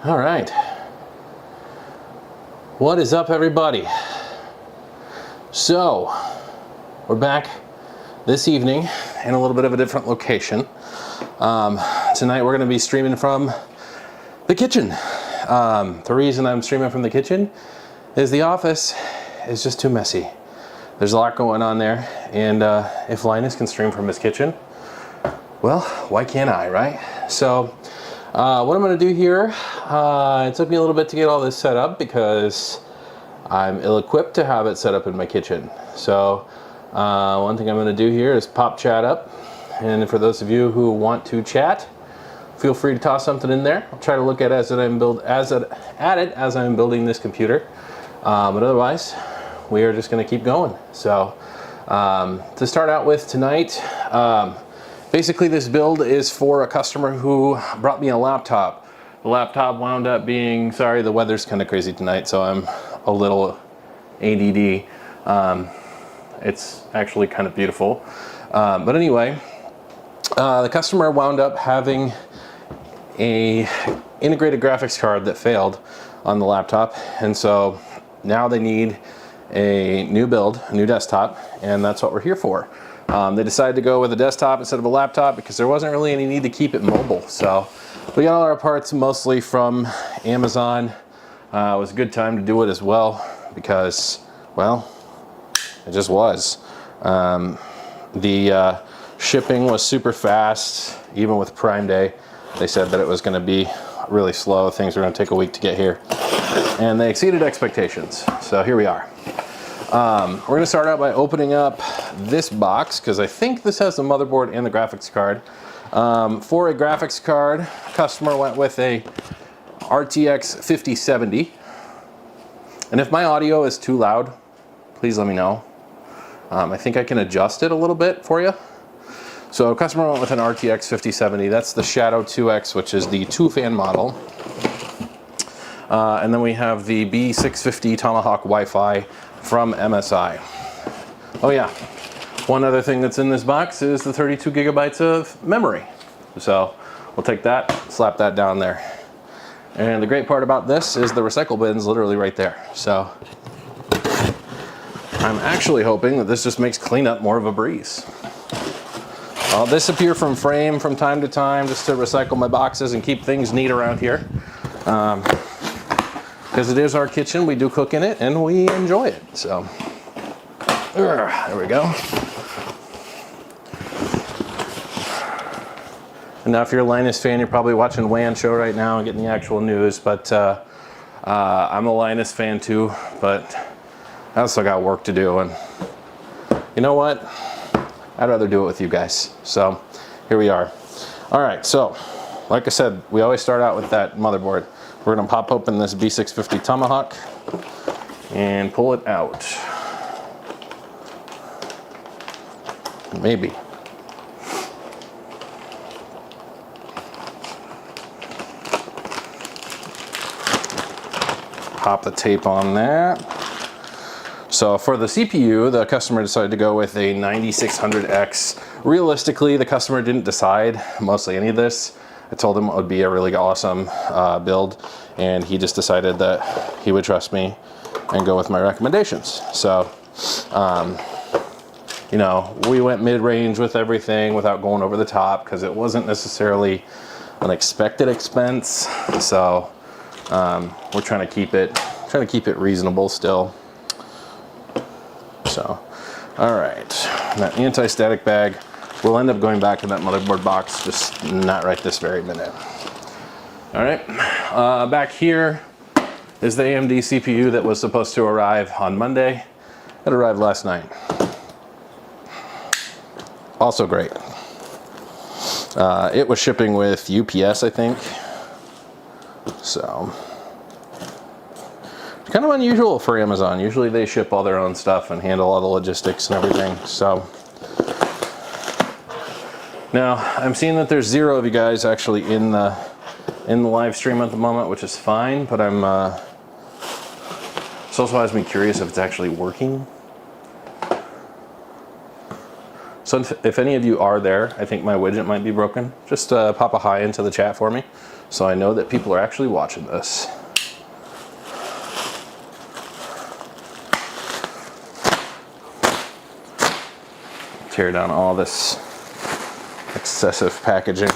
All right. What is up, everybody? So, we're back this evening in a little bit of a different location. Tonight we're going to be streaming from the kitchen. The reason I'm streaming from the kitchen is the office is just too messy. There's a lot going on there, and if Linus can stream from his kitchen, well, why can't I, right? So, what I'm going to do here, it took me a little bit to get all this set up because I'm ill-equipped to have it set up in my kitchen. So, one thing I'm going to do here is pop chat up, and for those of you who want to chat, feel free to toss something in there. I'll try to look at it as I'm building this computer, but otherwise, we are just going to keep going. So, to start out with tonight. Basically, this build is for a customer who brought me a laptop. The laptop wound up being, sorry, the weather's kind of crazy tonight, so I'm a little ADD. It's actually kind of beautiful. But anyway, the customer wound up having a integrated graphics card that failed on the laptop, and so now they need a new build, a new desktop, and that's what we're here for. They decided to go with a desktop instead of a laptop because there wasn't really any need to keep it mobile. So we got all our parts mostly from Amazon. It was a good time to do it as well because, well, it just was. The shipping was super fast, even with Prime Day. They said that it was going to be really slow. Things were going to take a week to get here. And they exceeded expectations. So here we are. We're going to start out by opening up this box because I think this has the motherboard and the graphics card. For a graphics card, customer went with a RTX 5070. And if my audio is too loud, please let me know. I think I can adjust it a little bit for you. So customer went with an RTX 5070. That's the Shadow 2X, which is the 2-fan model. And then we have the B650 Tomahawk Wi-Fi from MSI. Oh yeah, one other thing that's in this box is the 32 gigabytes of memory. So we'll take that, slap that down there. And the great part about this is the recycle bin's literally right there. So I'm actually hoping that this just makes cleanup more of a breeze. I'll disappear from frame from time to time just to recycle my boxes and keep things neat around here. Because it is our kitchen, we do cook in it, and we enjoy it. So, there we go. And now if you're a Linus fan, you're probably watching WAN show right now and getting the actual news, but I'm a Linus fan too, but I also got work to do, and you know what? I'd rather do it with you guys. So, here we are. All right, so, like I said, we always start out with that motherboard. We're gonna pop open this B650 Tomahawk and pull it out. Maybe. Pop the tape on that. So for the CPU, the customer decided to go with a 9600X. Realistically, the customer didn't decide mostly any of this. I told him it would be a really awesome build, and he just decided that he would trust me and go with my recommendations. So, you know, we went mid-range with everything without going over the top because it wasn't necessarily an expected expense. So, we're trying to keep it reasonable still. So, all right, that anti-static bag. We'll end up going back to that motherboard box, just not right this very minute. All right, back here is the AMD CPU that was supposed to arrive on Monday. It arrived last night. Also great. It was shipping with UPS, I think. So, it's kind of unusual for Amazon. Usually they ship all their own stuff and handle all the logistics and everything. So, now I'm seeing that there's 0 of you guys actually in the live stream at the moment, which is fine, but I'm this also has me curious if it's actually working. So if any of you are there, I think my widget might be broken. Just pop a hi into the chat for me, so I know that people are actually watching this. Tear down all this excessive packaging.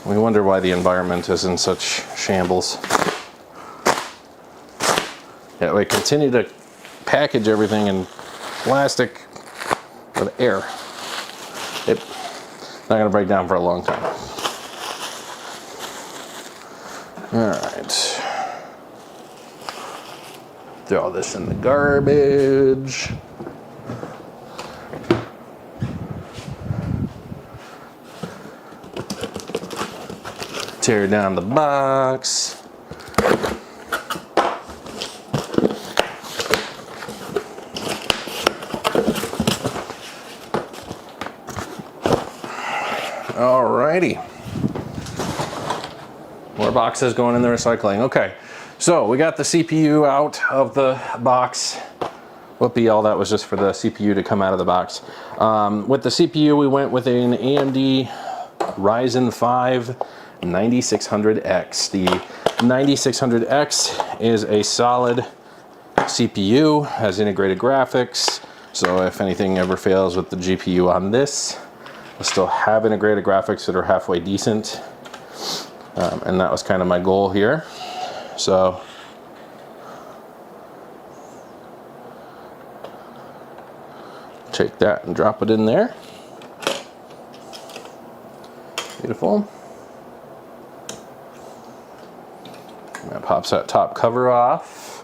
We wonder why the environment is in such shambles. Yeah, we continue to package everything in plastic with air. It's not gonna break down for a long time. All right. Throw this in the garbage. Tear down the box. Alrighty. More boxes going in the recycling. Okay, so we got the CPU out of the box. Whoopee, all that was just for the CPU to come out of the box. With the CPU, we went with an AMD Ryzen 5 9600X. The 9600X is a solid CPU, has integrated graphics, so if anything ever fails with the GPU on this, we'll still have integrated graphics that are halfway decent. And that was kind of my goal here. So take that and drop it in there. Beautiful. And that pops that top cover off,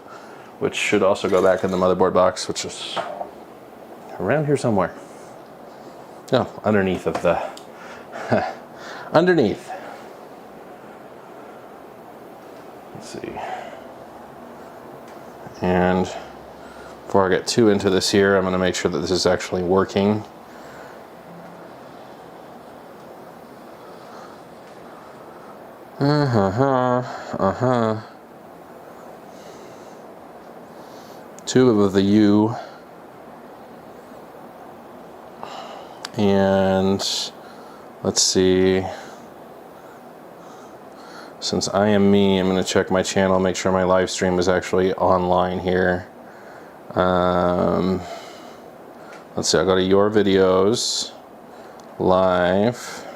which should also go back in the motherboard box, which is around here somewhere. No, underneath of the underneath. Let's see. And before I get too into this here, I'm going to make sure that this is actually working. Two of the U. And let's see. Since I am me, I'm going to check my channel, make sure my live stream is actually online here. Let's see, I'll go to your videos, live.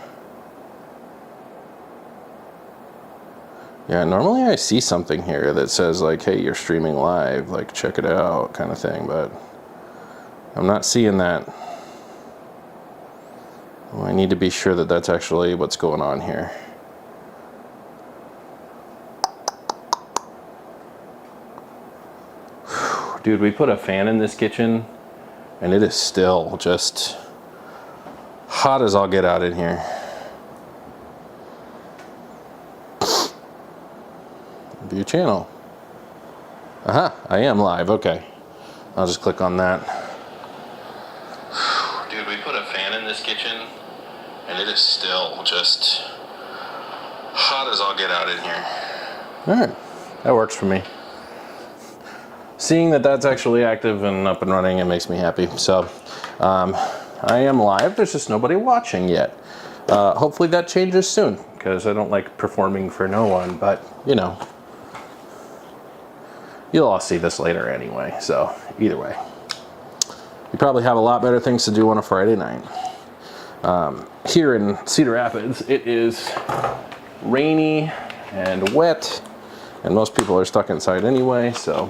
Yeah, normally I see something here that says like, hey, you're streaming live, like check it out kind of thing, but I'm not seeing that. Well, I need to be sure that that's actually what's going on here. Dude, we put a fan in this kitchen and it is still just hot as all get out in here. View channel. Aha, I am live, okay. I'll just click on that. Dude, we put a fan in this kitchen and it is still just hot as all get out in here. Alright, that works for me. Seeing that that's actually active and up and running, it makes me happy. So, I am live, there's just nobody watching yet. Hopefully that changes soon, because I don't like performing for no one, but, you know. You'll all see this later anyway, so either way. You probably have a lot better things to do on a Friday night. Here in Cedar Rapids, it is rainy and wet, and most people are stuck inside anyway, so.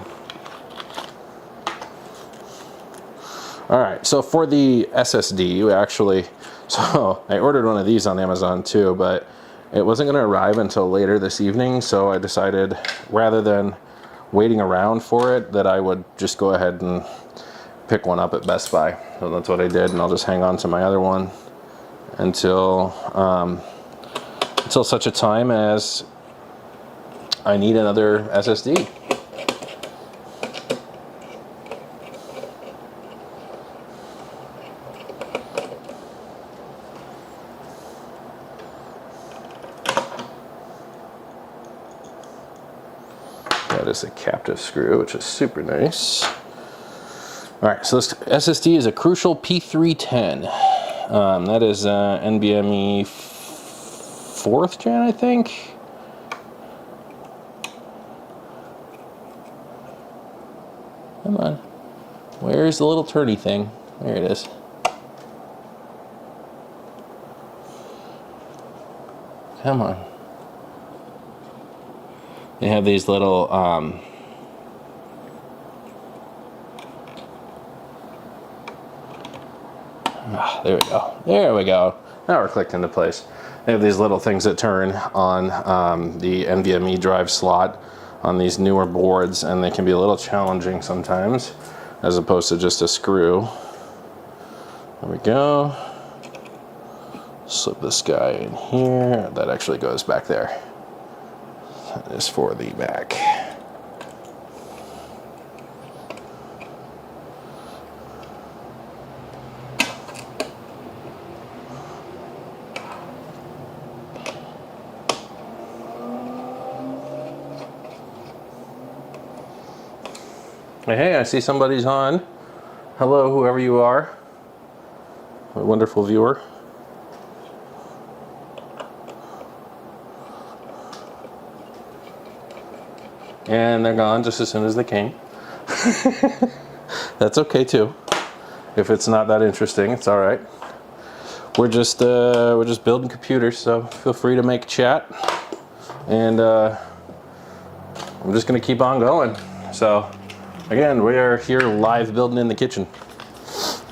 All right, so for the SSD, we actually, so I ordered one of these on Amazon too, but it wasn't gonna arrive until later this evening, so I decided rather than waiting around for it, that I would just go ahead and pick one up at Best Buy. So that's what I did, and I'll just hang on to my other one until such a time as I need another SSD. That is a captive screw, which is super nice. All right, so this SSD is a Crucial P310. That is NVMe 4th gen, I think. Come on. Where's the little turny thing? There it is. Come on. They have these little there we go. There we go. Now we're clicked into place. They have these little things that turn on the NVMe drive slot on these newer boards, and they can be a little challenging sometimes, as opposed to just a screw. There we go. Slip this guy in here. That actually goes back there. That is for the back. Hey, I see somebody's on. Hello, whoever you are. A wonderful viewer. And they're gone just as soon as they came. That's okay too. If it's not that interesting, it's all right. We're just building computers, so feel free to make chat. And I'm just gonna keep on going. So again, we are here live building in the kitchen.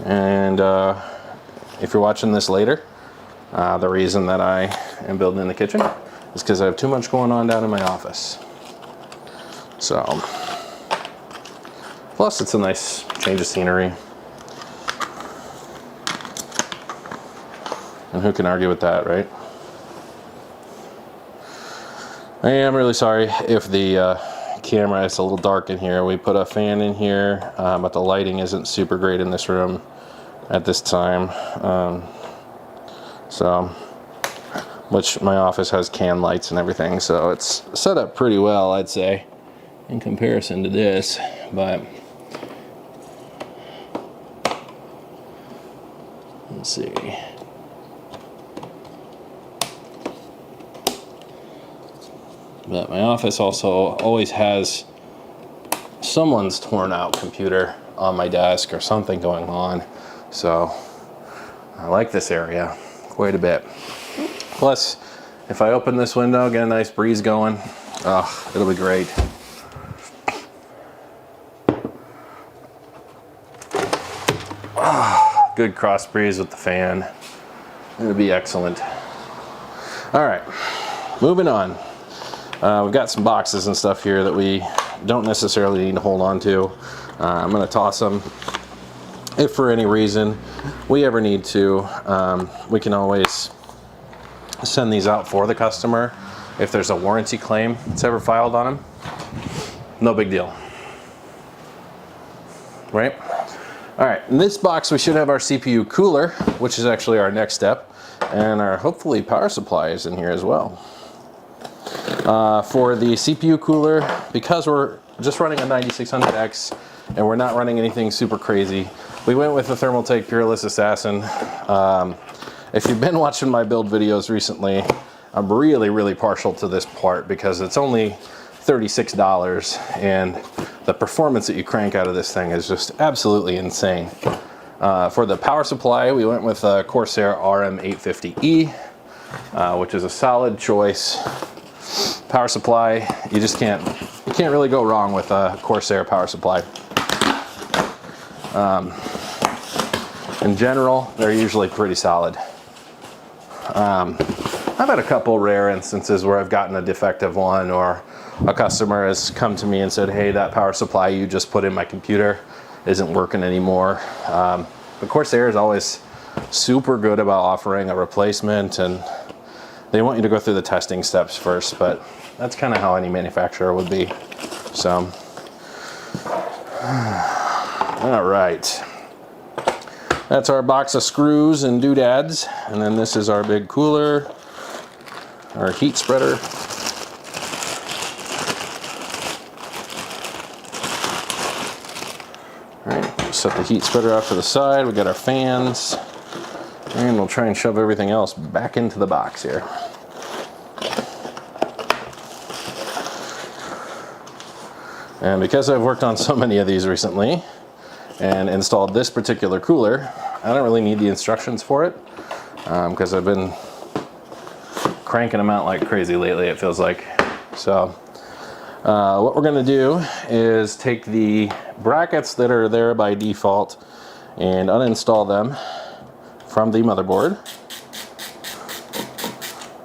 And if you're watching this later, the reason that I am building in the kitchen is because I have too much going on down in my office. So, plus it's a nice change of scenery. And who can argue with that, right? I am really sorry if the camera is a little dark in here. We put a fan in here, but the lighting isn't super great in this room at this time. Which my office has can lights and everything, so it's set up pretty well, I'd say, in comparison to this. But let's see. But my office also always has someone's torn out computer on my desk or something going on. So I like this area quite a bit. Plus, if I open this window, get a nice breeze going, oh, it'll be great. Oh, good cross breeze with the fan. It'll be excellent. All right, moving on. We've got some boxes and stuff here that we don't necessarily need to hold on to. I'm going to toss them. If for any reason we ever need to, we can always send these out for the customer. If there's a warranty claim that's ever filed on them, no big deal. Right? All right, in this box we should have our CPU cooler, which is actually our next step, and our hopefully power supply is in here as well. For the CPU cooler, because we're just running a 9600X and we're not running anything super crazy, we went with the Thermaltake Peerless Assassin. If you've been watching my build videos recently, I'm really partial to this part because it's only $36 and the performance that you crank out of this thing is just absolutely insane. For the power supply, we went with a Corsair RM850E, which is a solid choice. Power supply, you can't really go wrong with a Corsair power supply. In general, they're usually pretty solid. I've had a couple rare instances where I've gotten a defective one, or a customer has come to me and said, hey, that power supply you just put in my computer isn't working anymore. But Corsair is always super good about offering a replacement, and they want you to go through the testing steps first, but that's kind of how any manufacturer would be. So, all right. That's our box of screws and doodads. And then this is our big cooler, our heat spreader. All right, set the heat spreader off to the side. We got our fans, and we'll try and shove everything else back into the box here. And because I've worked on so many of these recently and installed this particular cooler, I don't really need the instructions for it because I've been cranking them out like crazy lately, it feels like. So what we're going to do is take the brackets that are there by default and uninstall them from the motherboard.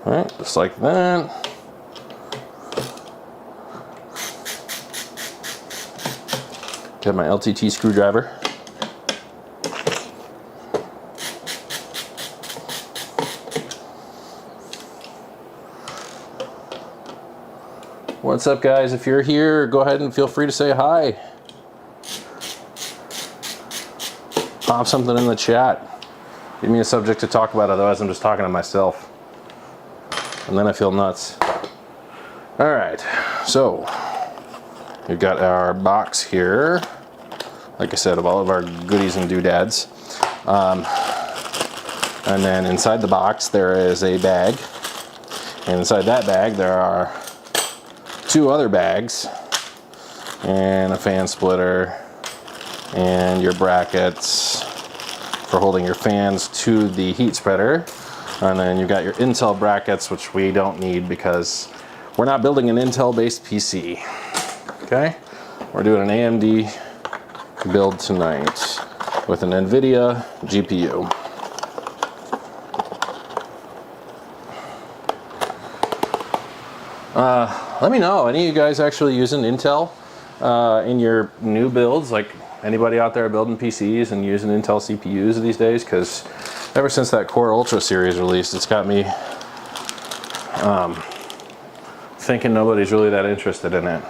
All right, just like that. Got my LTT screwdriver. What's up, guys? If you're here, go ahead and feel free to say hi. Pop something in the chat. Give me a subject to talk about, otherwise I'm just talking to myself. And then I feel nuts. All right, so we've got our box here, like I said, of all of our goodies and doodads. And then inside the box there is a bag. And inside that bag there are 2 other bags and a fan splitter and your brackets for holding your fans to the heat spreader. And then you've got your Intel brackets, which we don't need because we're not building an Intel based PC. Okay, we're doing an AMD build tonight with an NVIDIA GPU. Let me know, any of you guys actually using Intel in your new builds? Like anybody out there building PCs and using Intel CPUs these days? Because ever since that Core Ultra series released, it's got me thinking nobody's really that interested in it.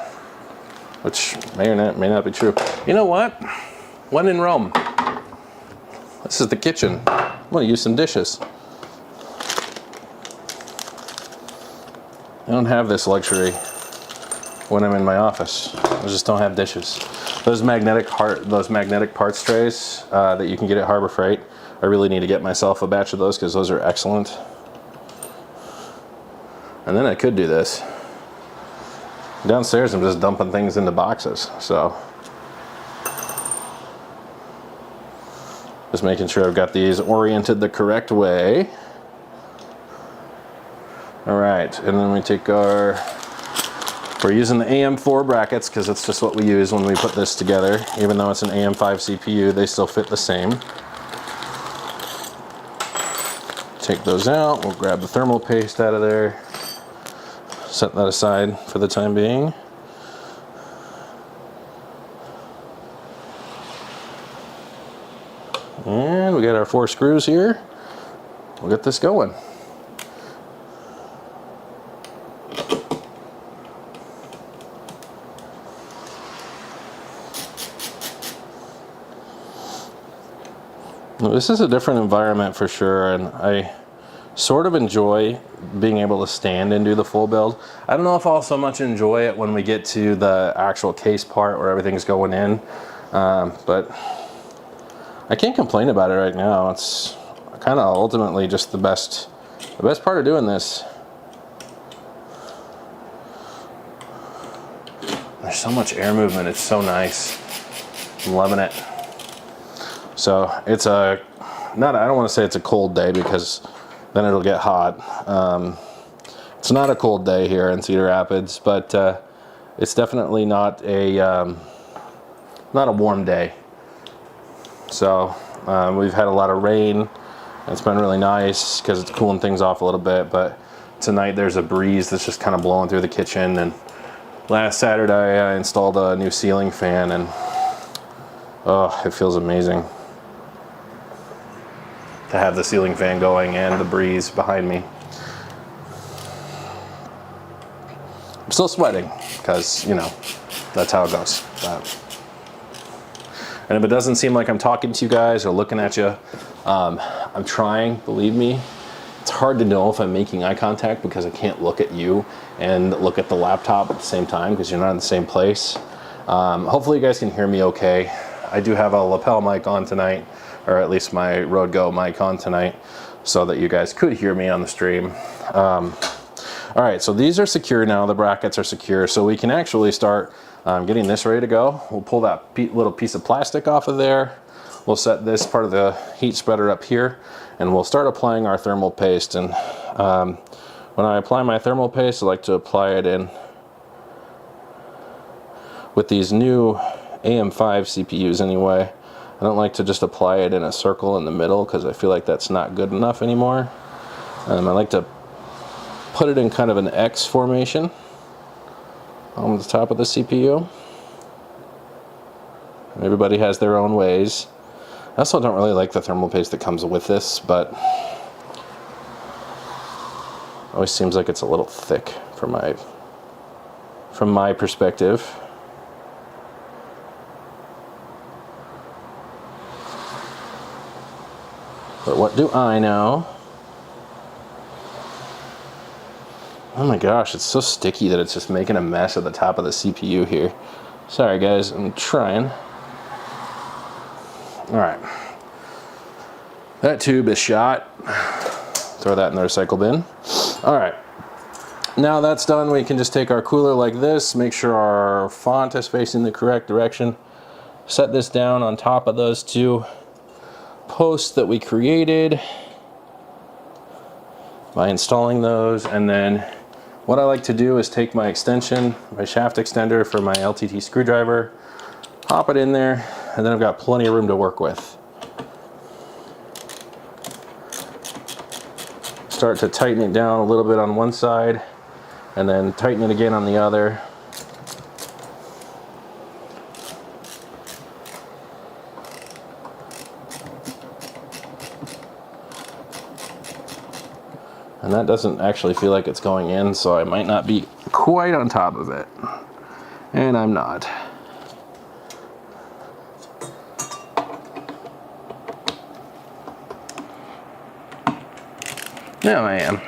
Which may or may not be true. You know what? When in Rome. This is the kitchen. I'm gonna use some dishes. I don't have this luxury when I'm in my office. I just don't have dishes. Those magnetic parts trays that you can get at Harbor Freight, I really need to get myself a batch of those because those are excellent. And then I could do this. Downstairs I'm just dumping things into boxes, so just making sure I've got these oriented the correct way. All right, and then we take we're using the AM4 brackets because that's just what we use when we put this together. Even though it's an AM5 CPU, they still fit the same. Take those out, we'll grab the thermal paste out of there. Set that aside for the time being. And we got our 4 screws here. We'll get this going. This is a different environment for sure, and I sort of enjoy being able to stand and do the full build. I don't know if I'll so much enjoy it when we get to the actual case part where everything's going in, but I can't complain about it right now. It's kind of ultimately just the best part of doing this. There's so much air movement, it's so nice. I'm loving it. So it's I don't want to say it's a cold day because then it'll get hot. It's not a cold day here in Cedar Rapids, but it's definitely not a warm day. So we've had a lot of rain. It's been really nice because it's cooling things off a little bit, but tonight there's a breeze that's just kind of blowing through the kitchen. And last Saturday I installed a new ceiling fan, and oh, it feels amazing to have the ceiling fan going and the breeze behind me. I'm still sweating because, you know, that's how it goes. And if it doesn't seem like I'm talking to you guys or looking at you, I'm trying, believe me. It's hard to know if I'm making eye contact because I can't look at you and look at the laptop at the same time because you're not in the same place. Hopefully you guys can hear me okay. I do have a lapel mic on tonight, or at least my Rode Go mic on tonight, so that you guys could hear me on the stream. All right, so these are secure now. The brackets are secure, so we can actually start getting this ready to go. We'll pull that little piece of plastic off of there. We'll set this part of the heat spreader up here, and we'll start applying our thermal paste. And when I apply my thermal paste, I like to apply it in with these new AM5 CPUs anyway. I don't like to just apply it in a circle in the middle because I feel like that's not good enough anymore. I like to put it in kind of an X formation on the top of the CPU. Everybody has their own ways. I also don't really like the thermal paste that comes with this, but it always seems like it's a little thick from my perspective. But what do I know? Oh my gosh, it's so sticky that it's just making a mess at the top of the CPU here. Sorry guys, I'm trying. All right. That tube is shot. Throw that in the recycle bin. All right. Now that's done, we can just take our cooler like this, make sure our font is facing the correct direction. Set this down on top of those two posts that we created by installing those, and then what I like to do is take my extension, my shaft extender for my LTT screwdriver, pop it in there, and then I've got plenty of room to work with. Start to tighten it down a little bit on one side, and then tighten it again on the other. And that doesn't actually feel like it's going in, so I might not be quite on top of it. And I'm not. Now I am.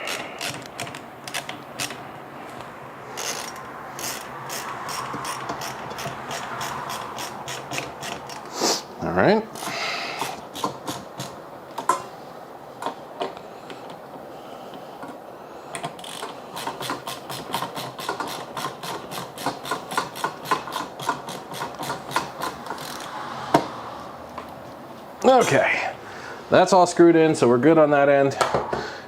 All right. Okay, that's all screwed in, so we're good on that end.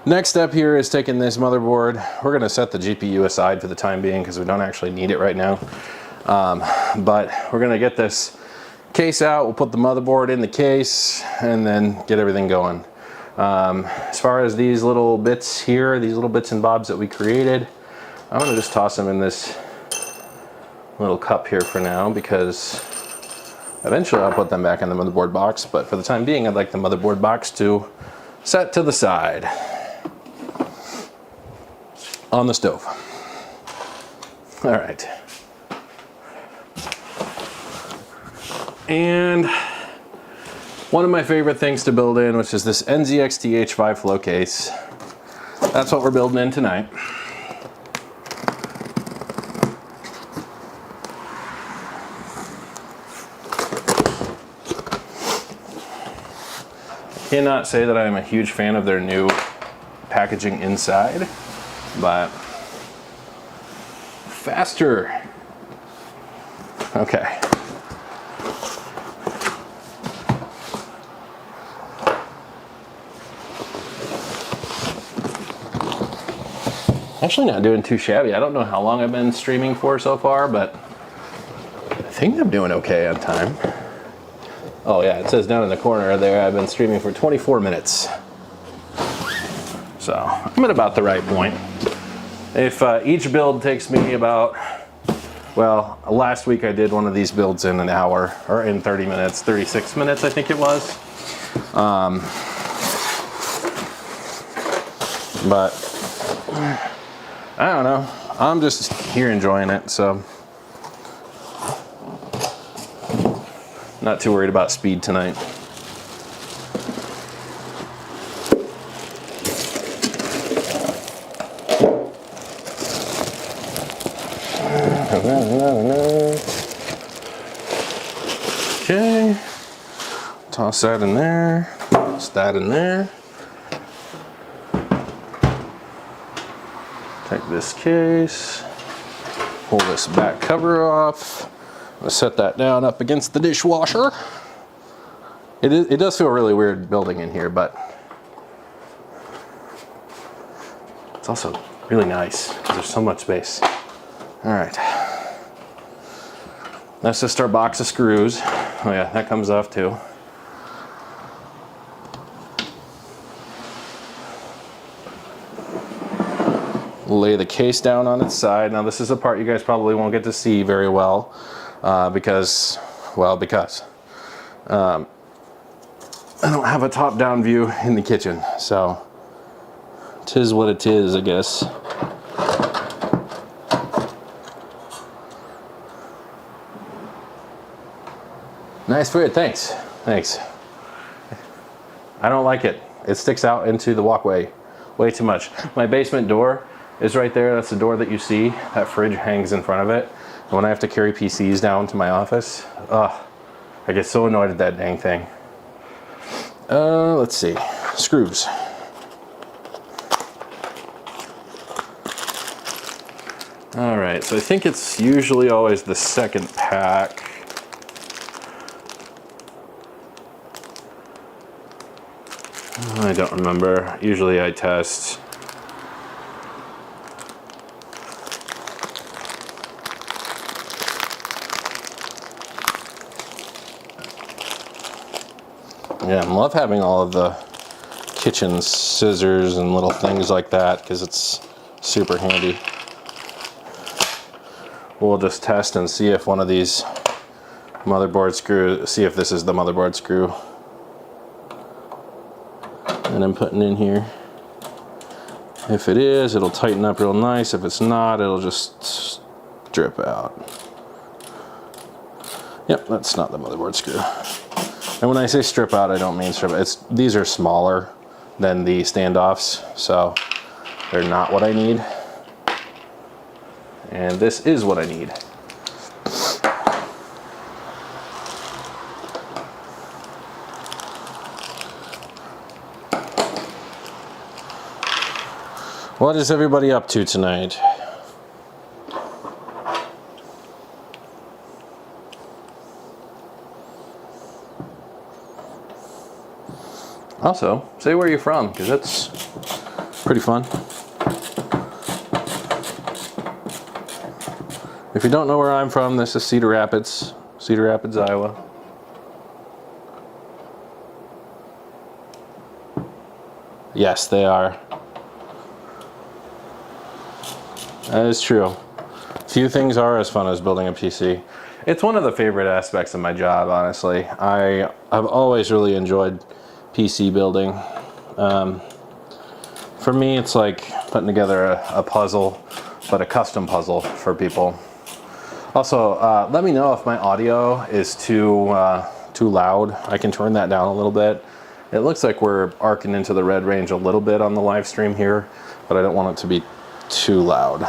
Next step here is taking this motherboard. We're gonna set the GPU aside for the time being because we don't actually need it right now. But we're gonna get this case out, we'll put the motherboard in the case, and then get everything going. As far as these little bits here, these little bits and bobs that we created, I'm gonna just toss them in this little cup here for now, because eventually I'll put them back in the motherboard box, but for the time being, I'd like the motherboard box to set to the side on the stove. All right. And one of my favorite things to build in, which is this NZXT H5 flow case. That's what we're building in tonight. Cannot say that I'm a huge fan of their new packaging inside, but faster. Okay. Actually not doing too shabby. I don't know how long I've been streaming for so far, but I think I'm doing okay on time. Oh yeah, it says down in the corner there, I've been streaming for 24 minutes. So I'm at about the right point. If each build takes me about, well, last week I did one of these builds in an hour, or in 30 minutes, 36 minutes I think it was. But I don't know, I'm just here enjoying it, so not too worried about speed tonight. Okay. Toss that in there. Toss that in there. Take this case. Pull this back cover off. I'm gonna set that down up against the dishwasher. It does feel really weird building in here, but it's also really nice because there's so much space. All right. That's just our box of screws. Oh yeah, that comes off too. Lay the case down on its side. Now this is a part you guys probably won't get to see very well because I don't have a top-down view in the kitchen, so 'tis what it is, I guess. Nice food, thanks. Thanks. I don't like it. It sticks out into the walkway way too much. My basement door is right there. That's the door that you see. That fridge hangs in front of it. And when I have to carry PCs down to my office, I get so annoyed at that dang thing. Let's see. Screws. All right, so I think it's usually always the second pack. I don't remember. Usually I test. Yeah, I love having all of the kitchen scissors and little things like that because it's super handy. We'll just test and see if one of these motherboard screws, see if this is the motherboard screw that I'm putting in here. If it is, it'll tighten up real nice. If it's not, it'll just drip out. Yep, that's not the motherboard screw. And when I say strip out, I don't mean strip out. These are smaller than the standoffs, so they're not what I need. And this is what I need. What is everybody up to tonight? Also, say where you're from, because that's pretty fun. If you don't know where I'm from, this is Cedar Rapids, Iowa. Yes, they are. That is true. Few things are as fun as building a PC. It's one of the favorite aspects of my job, honestly. I've always really enjoyed PC building. For me, it's like putting together a puzzle, but a custom puzzle for people. Also, let me know if my audio is too loud. I can turn that down a little bit. It looks like we're arcing into the red range a little bit on the live stream here, but I don't want it to be too loud.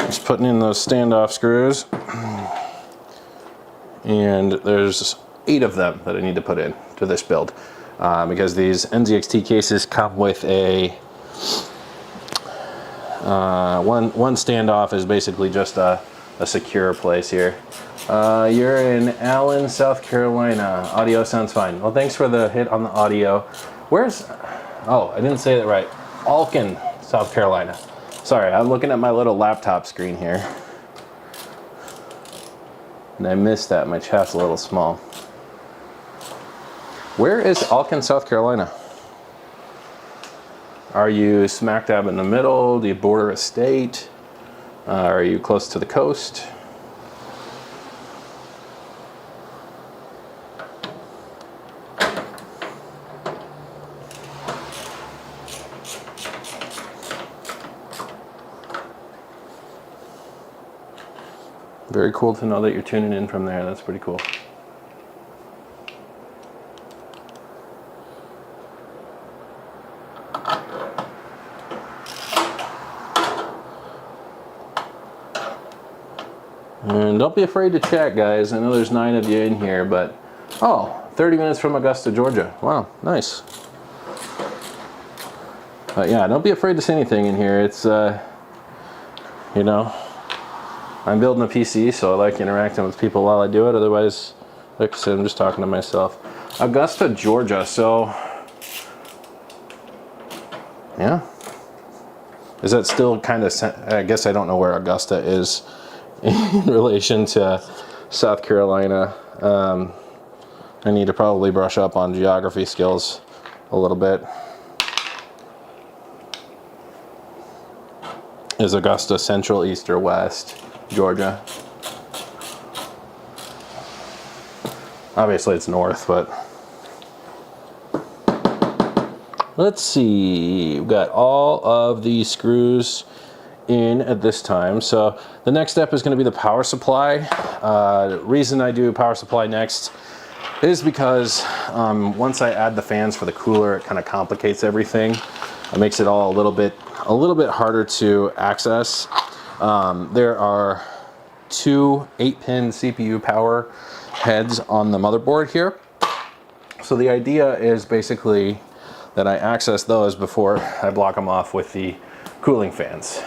Just putting in those standoff screws. And there's 8 of them that I need to put in to this build because these NZXT cases come with a one standoff is basically just a secure place here. You're in Allen, South Carolina. Audio sounds fine. Well, thanks for the hit on the audio. Where's, oh, I didn't say that right. Alkin, South Carolina. Sorry, I'm looking at my little laptop screen here. And I missed that. My chat's a little small. Where is Alkin, South Carolina? Are you smack dab in the middle? Do you border a state? Are you close to the coast? Very cool to know that you're tuning in from there. That's pretty cool. And don't be afraid to chat, guys. I know there's 9 of you in here, but oh, 30 minutes from Augusta, Georgia. Wow, nice. But yeah, don't be afraid to say anything in here. It's, you know, I'm building a PC, so I like interacting with people while I do it. Otherwise, like I said, I'm just talking to myself. Augusta, Georgia. So, yeah. Is that still kind of, I guess I don't know where Augusta is in relation to South Carolina. I need to probably brush up on geography skills a little bit. Is Augusta central, east, or west Georgia? Obviously it's north, but let's see. We've got all of the screws in at this time. So the next step is going to be the power supply. The reason I do power supply next is because once I add the fans for the cooler, it kind of complicates everything. It makes it all a little bit harder to access. There are 2 8-pin CPU power heads on the motherboard here. So the idea is basically that I access those before I block them off with the cooling fans.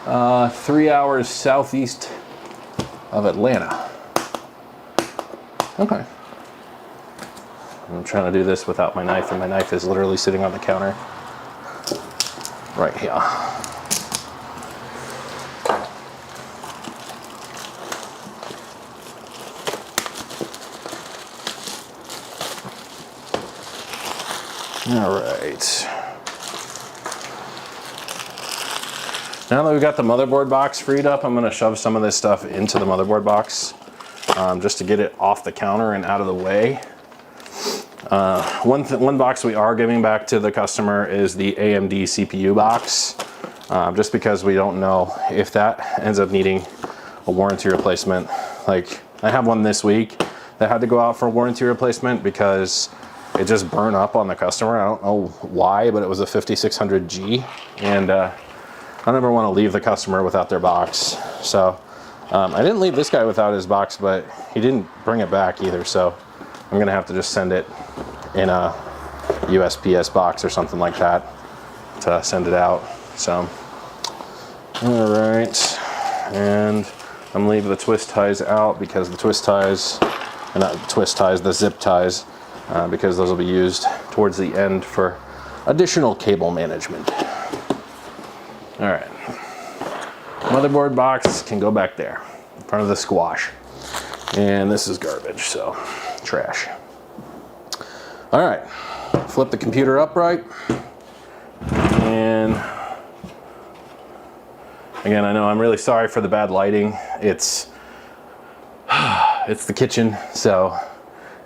3 hours southeast of Atlanta. Okay. I'm trying to do this without my knife, and my knife is literally sitting on the counter right here. All right. Now that we've got the motherboard box freed up, I'm going to shove some of this stuff into the motherboard box just to get it off the counter and out of the way. One box we are giving back to the customer is the AMD CPU box, just because we don't know if that ends up needing a warranty replacement. Like, I have one this week that had to go out for a warranty replacement because it just burned up on the customer. I don't know why, but it was a 5600G, and I never want to leave the customer without their box. So I didn't leave this guy without his box, but he didn't bring it back either, so I'm gonna have to just send it in a USPS box or something like that to send it out. So, all right, and I'm leaving the twist ties out because the twist ties, not twist ties, the zip ties, because those will be used towards the end for additional cable management. All right, motherboard box can go back there in front of the squash, and this is garbage, so trash. All right, flip the computer upright, and again, I know I'm really sorry for the bad lighting. It's the kitchen, so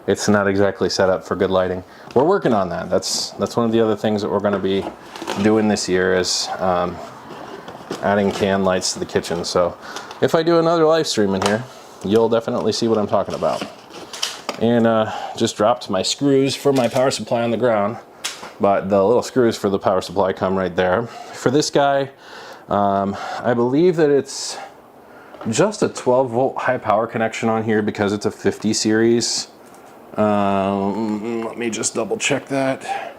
it's not exactly set up for good lighting. We're working on that. That's one of the other things that we're going to be doing this year is adding can lights to the kitchen. So if I do another live stream in here, you'll definitely see what I'm talking about. And just dropped my screws for my power supply on the ground, but the little screws for the power supply come right there. For this guy, I believe that it's just a 12-volt high power connection on here because it's a 50 series. Let me just double check that.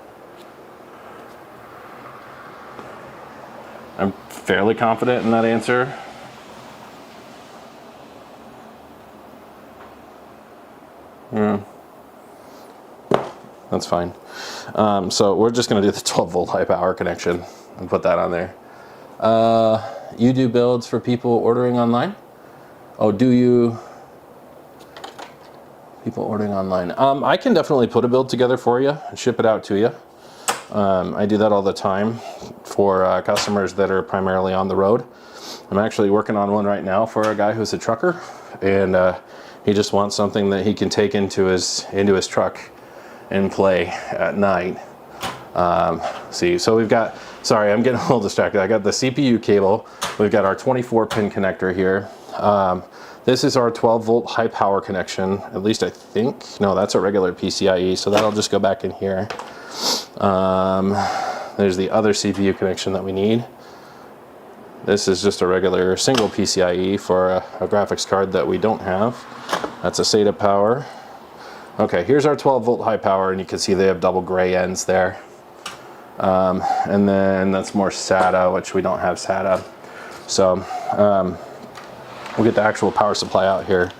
I'm fairly confident in that answer. That's fine. So we're just going to do the 12-volt high power connection and put that on there. You do builds for people ordering online? Oh, do you? People ordering online. I can definitely put a build together for you and ship it out to you. I do that all the time for customers that are primarily on the road. I'm actually working on one right now for a guy who's a trucker, and he just wants something that he can take into his truck and play at night. See, so we've got, sorry, I'm getting a little distracted. I got the CPU cable. We've got our 24-pin connector here. This is our 12-volt high power connection, at least I think. No, that's a regular PCIe, so that'll just go back in here. There's the other CPU connection that we need. This is just a regular single PCIe for a graphics card that we don't have. That's a SATA power. Okay, here's our 12 volt high power, and you can see they have double gray ends there. And then that's more SATA, which we don't have SATA. So we'll get the actual power supply out here.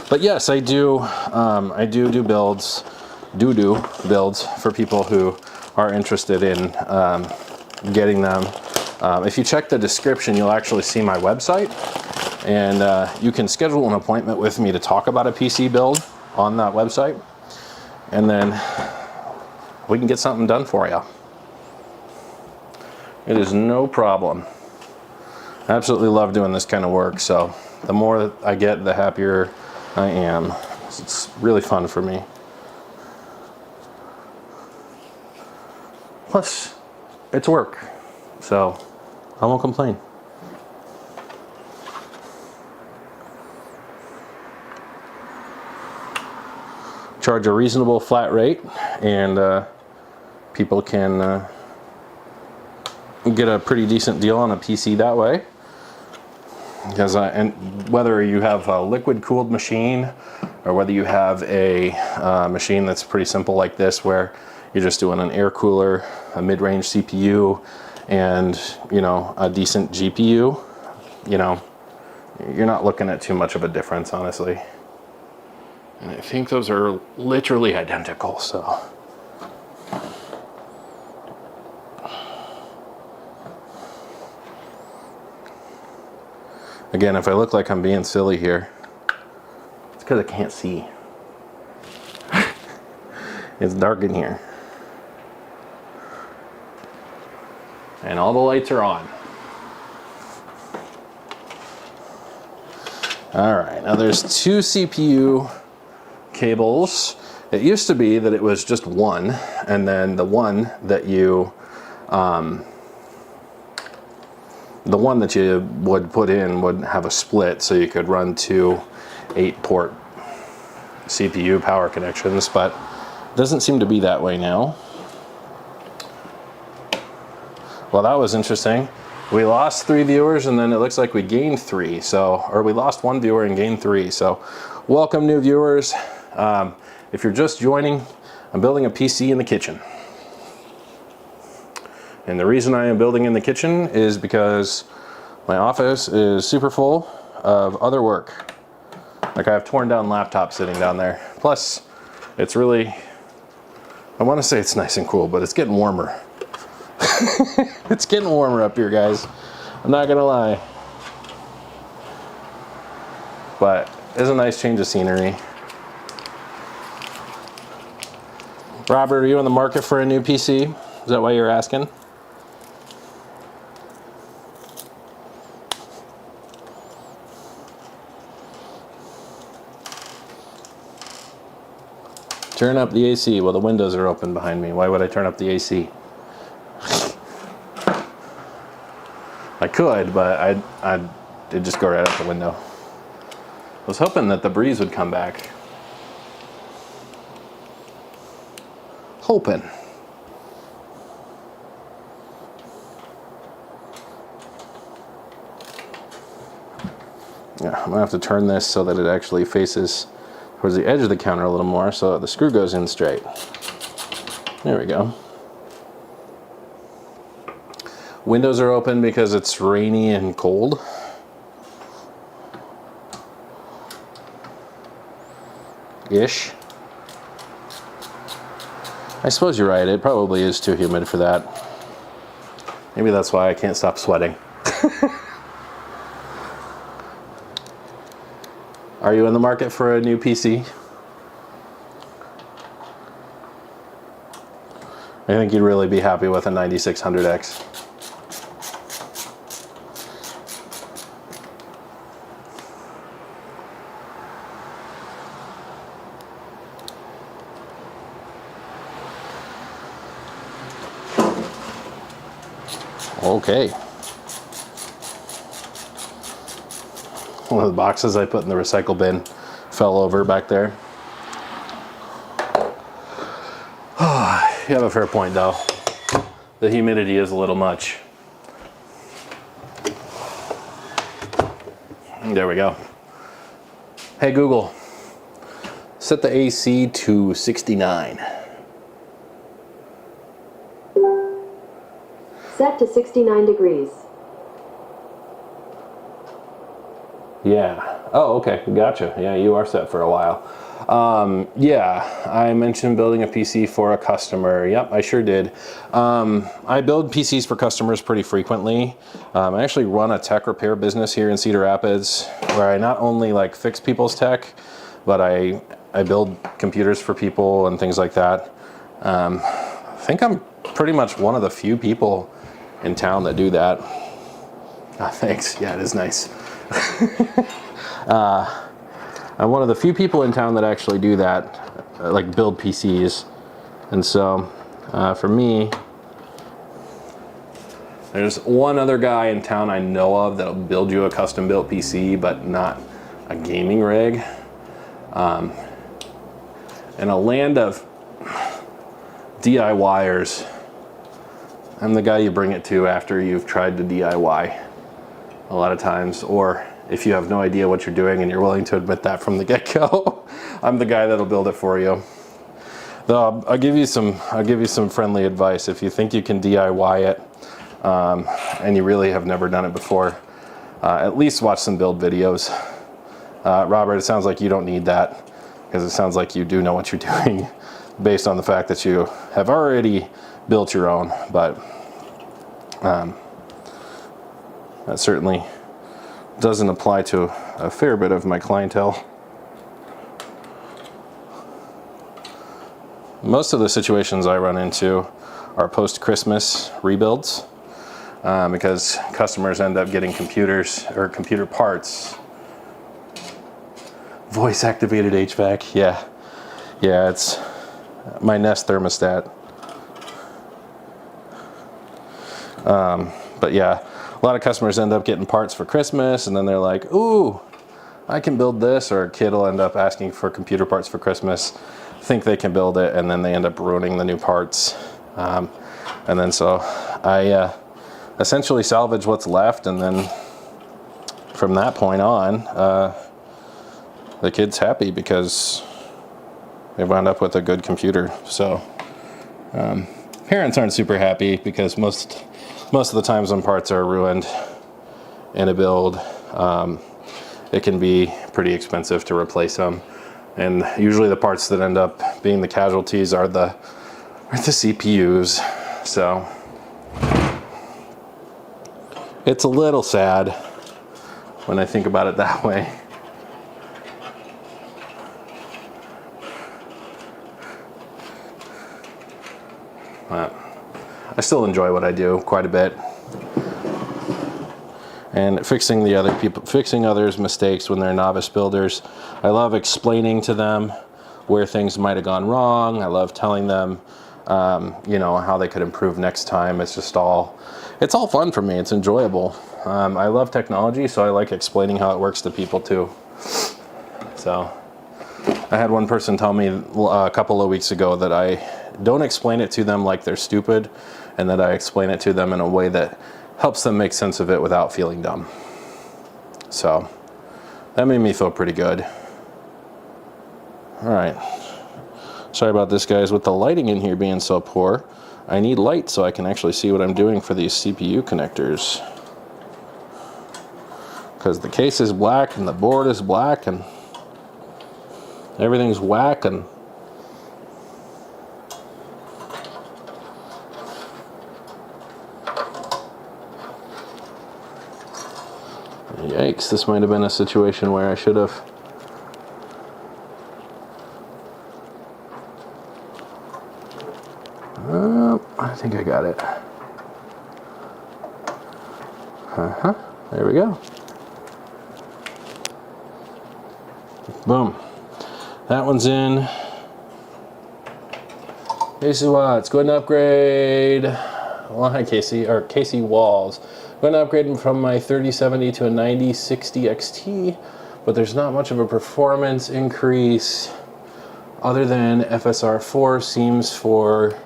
But yes, I do builds for people who are interested in getting them. If you check the description, you'll actually see my website, and you can schedule an appointment with me to talk about a PC build on that website, and then we can get something done for you. It is no problem. I absolutely love doing this kind of work, so the more I get, the happier I am. It's really fun for me. Plus, it's work, so I won't complain. Charge a reasonable flat rate, and people can get a pretty decent deal on a PC that way. Because and whether you have a liquid cooled machine or whether you have a machine that's pretty simple like this, where you're just doing an air cooler, a mid-range CPU, and a decent GPU, you're not looking at too much of a difference, honestly. And I think those are literally identical, so. Again, if I look like I'm being silly here, it's because I can't see. It's dark in here. And all the lights are on. All right, now there's two CPU cables. It used to be that it was just one, and then the one that you would put in would have a split, so you could run two 8-port CPU power connections, but it doesn't seem to be that way now. Well, that was interesting. We lost 3 viewers, and then it looks like we gained 3. Or we lost 1 viewer and gained 3. So welcome, new viewers. If you're just joining, I'm building a PC in the kitchen. And the reason I am building in the kitchen is because my office is super full of other work. Like, I have torn down laptops sitting down there. Plus, it's really, I want to say it's nice and cool, but it's getting warmer. It's getting warmer up here, guys. I'm not gonna lie. But it's a nice change of scenery. Robert, are you on the market for a new PC? Is that why you're asking? Turn up the AC. Well, the windows are open behind me. Why would I turn up the AC? I could, but it'd just go right out the window. I was hoping that the breeze would come back. Hoping. Yeah, I'm gonna have to turn this so that it actually faces towards the edge of the counter a little more, so that the screw goes in straight. There we go. Windows are open because it's rainy and cold. Ish. I suppose you're right, it probably is too humid for that. Maybe that's why I can't stop sweating. Are you in the market for a new PC? I think you'd really be happy with a 9600X. Okay. One of the boxes I put in the recycle bin fell over back there. You have a fair point, though. The humidity is a little much. There we go. Hey Google, set the AC to 69. Set to 69 degrees. Yeah. Oh, okay. Gotcha. Yeah, you are set for a while. Yeah, I mentioned building a PC for a customer. Yep, I sure did. I build PCs for customers pretty frequently. I actually run a tech repair business here in Cedar Rapids where I not only like fix people's tech, but I build computers for people and things like that. I think I'm pretty much one of the few people in town that do that. Oh, thanks. Yeah, it is nice. I'm one of the few people in town that actually do that, like build PCs. And so for me, there's one other guy in town I know of that'll build you a custom built PC, but not a gaming rig. In a land of DIYers, I'm the guy you bring it to after you've tried to DIY a lot of times, or if you have no idea what you're doing and you're willing to admit that from the get-go, I'm the guy that'll build it for you. Though I'll give you some friendly advice. If you think you can DIY it and you really have never done it before, at least watch some build videos. Robert, it sounds like you don't need that because it sounds like you do know what you're doing based on the fact that you have already built your own, but that certainly doesn't apply to a fair bit of my clientele. Most of the situations I run into are post-Christmas rebuilds because customers end up getting computers or computer parts. Voice-activated HVAC, yeah, it's my Nest thermostat. But yeah, a lot of customers end up getting parts for Christmas and then they're like, ooh, I can build this, or a kid will end up asking for computer parts for Christmas, think they can build it, and then they end up ruining the new parts. And then so I essentially salvage what's left, and then from that point on, the kid's happy because they wound up with a good computer. So parents aren't super happy because most of the times when parts are ruined in a build, it can be pretty expensive to replace them. And usually the parts that end up being the casualties are the CPUs. So it's a little sad when I think about it that way. But I still enjoy what I do quite a bit. And fixing others' mistakes when they're novice builders. I love explaining to them where things might have gone wrong. I love telling them, how they could improve next time. It's all fun for me. It's enjoyable. I love technology, so I like explaining how it works to people too. So I had one person tell me a couple of weeks ago that I don't explain it to them like they're stupid, and that I explain it to them in a way that helps them make sense of it without feeling dumb. So that made me feel pretty good. All right. Sorry about this, guys, with the lighting in here being so poor. I need light so I can actually see what I'm doing for these CPU connectors. Because the case is black and the board is black and everything's whack, and yikes, this might have been a situation where I should have I think I got it. There we go. Boom. That one's in. Casey Watts, go ahead and upgrade. Well, hi Casey, or Casey Walls. Going to upgrade from my 3070 to a 9060 XT, but there's not much of a performance increase other than FSR 4 seems for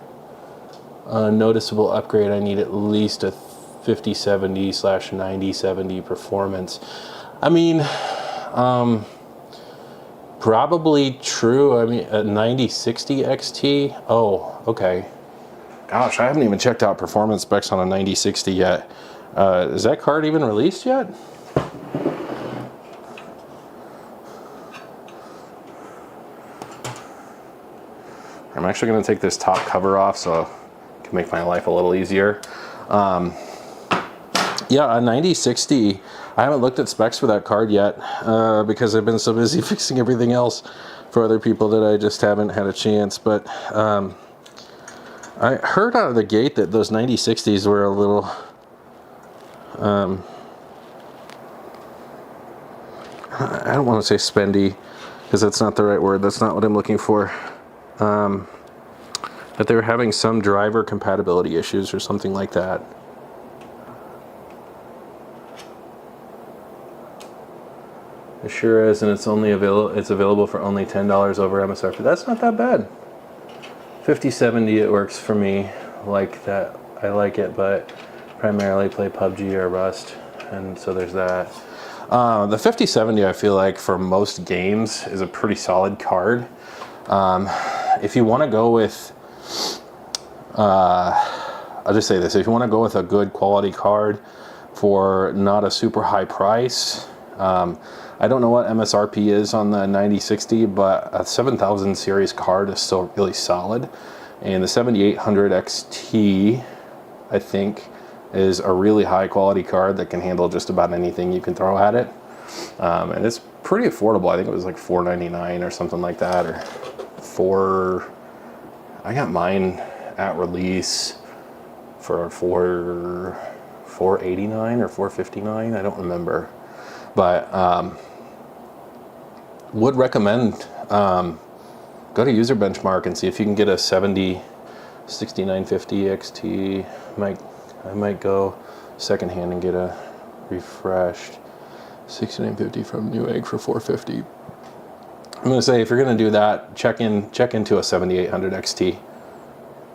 a noticeable upgrade. I need at least a 5070/9070 performance. I mean, probably true. I mean, a 9060 XT. Oh, okay. Gosh, I haven't even checked out performance specs on a 9060 yet. Is that card even released yet? I'm actually going to take this top cover off so it can make my life a little easier. Yeah, a 9060. I haven't looked at specs for that card yet because I've been so busy fixing everything else for other people that I just haven't had a chance. But I heard out of the gate that those 9060s were a little I don't want to say spendy because that's not the right word. That's not what I'm looking for. That they were having some driver compatibility issues or something like that. It sure is, and it's available for only $10 over MSRP. That's not that bad. 5070, it works for me like that. I like it, but primarily play PUBG or Rust, and so there's that. The 5070, I feel like for most games is a pretty solid card. If you want to go with, I'll just say this: if you want to go with a good quality card for not a super high price. I don't know what MSRP is on the 9060, but a 7000 series card is still really solid. And the 7800 XT, I think, is a really high quality card that can handle just about anything you can throw at it. And it's pretty affordable. I think it was like $499 or something like that, or I got mine at release for $489 or $459. I don't remember. But would recommend go to User Benchmark and see if you can get a 6950 XT. I might go secondhand and get a refreshed 6950 from Newegg for $450. I'm gonna say if you're gonna do that, check into a 7800 XT.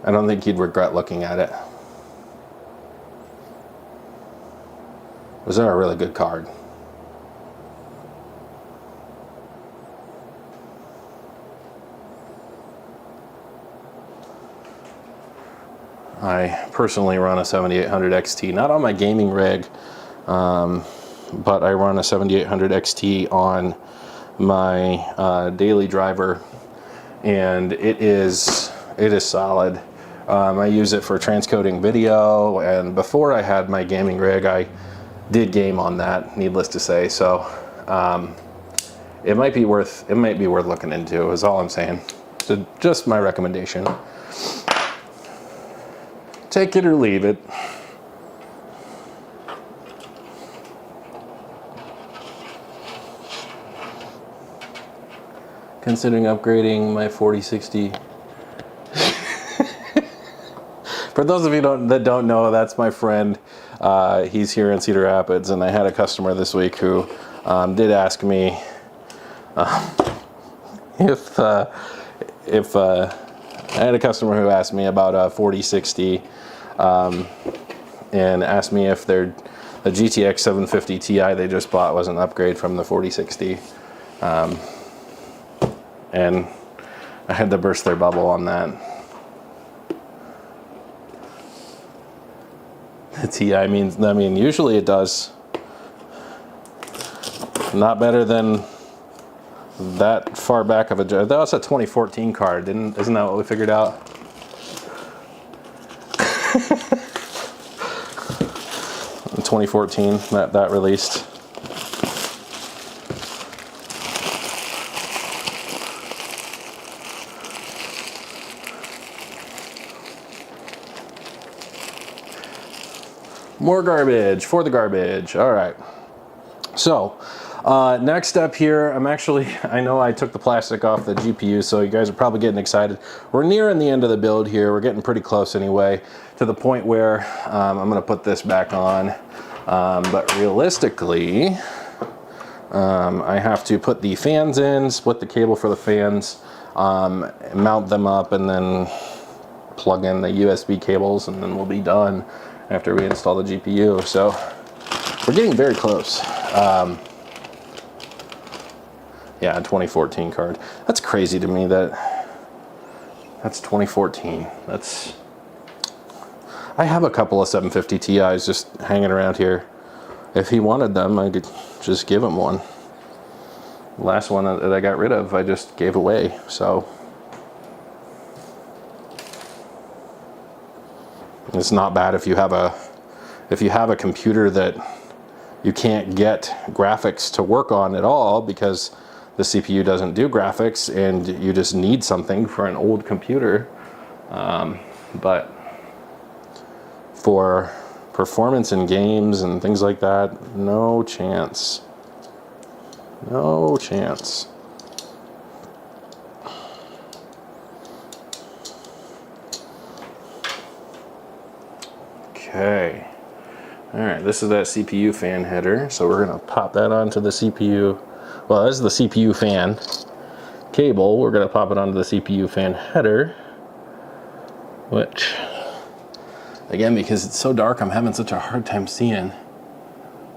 I don't think you'd regret looking at it. Was that a really good card? I personally run a 7800 XT, not on my gaming rig, but I run a 7800 XT on my daily driver, and it is solid. I use it for transcoding video, and before I had my gaming rig, I did game on that, needless to say. So it might be worth looking into, is all I'm saying. So just my recommendation. Take it or leave it. Considering upgrading my 4060. For those of you that don't know, that's my friend. He's here in Cedar Rapids, and I had a customer this week who did ask me if I had a customer who asked me about a 4060 and asked me if the GTX 750 Ti they just bought was an upgrade from the 4060. And I had to burst their bubble on that. The Ti I mean, usually it does. Not better than that far back of a. That was a 2014 card, isn't that what we figured out? 2014 that released. More garbage for the garbage. All right. So next up here, I know I took the plastic off the GPU, so you guys are probably getting excited. We're nearing the end of the build here. We're getting pretty close anyway, to the point where I'm gonna put this back on. But realistically, I have to put the fans in, split the cable for the fans, mount them up, and then plug in the USB cables, and then we'll be done after we install the GPU. So we're getting very close. Yeah, a 2014 card. That's crazy to me that that's 2014. I have a couple of 750 Ti's just hanging around here. If he wanted them, I could just give him one. The last one that I got rid of, I just gave away, so. It's not bad if you have a computer that you can't get graphics to work on at all because the CPU doesn't do graphics and you just need something for an old computer. But for performance in games and things like that, no chance. No chance. Okay. All right, this is that CPU fan header. So we're gonna pop that onto the CPU. Well, this is the CPU fan cable. We're gonna pop it onto the CPU fan header, which, again, because it's so dark, I'm having such a hard time seeing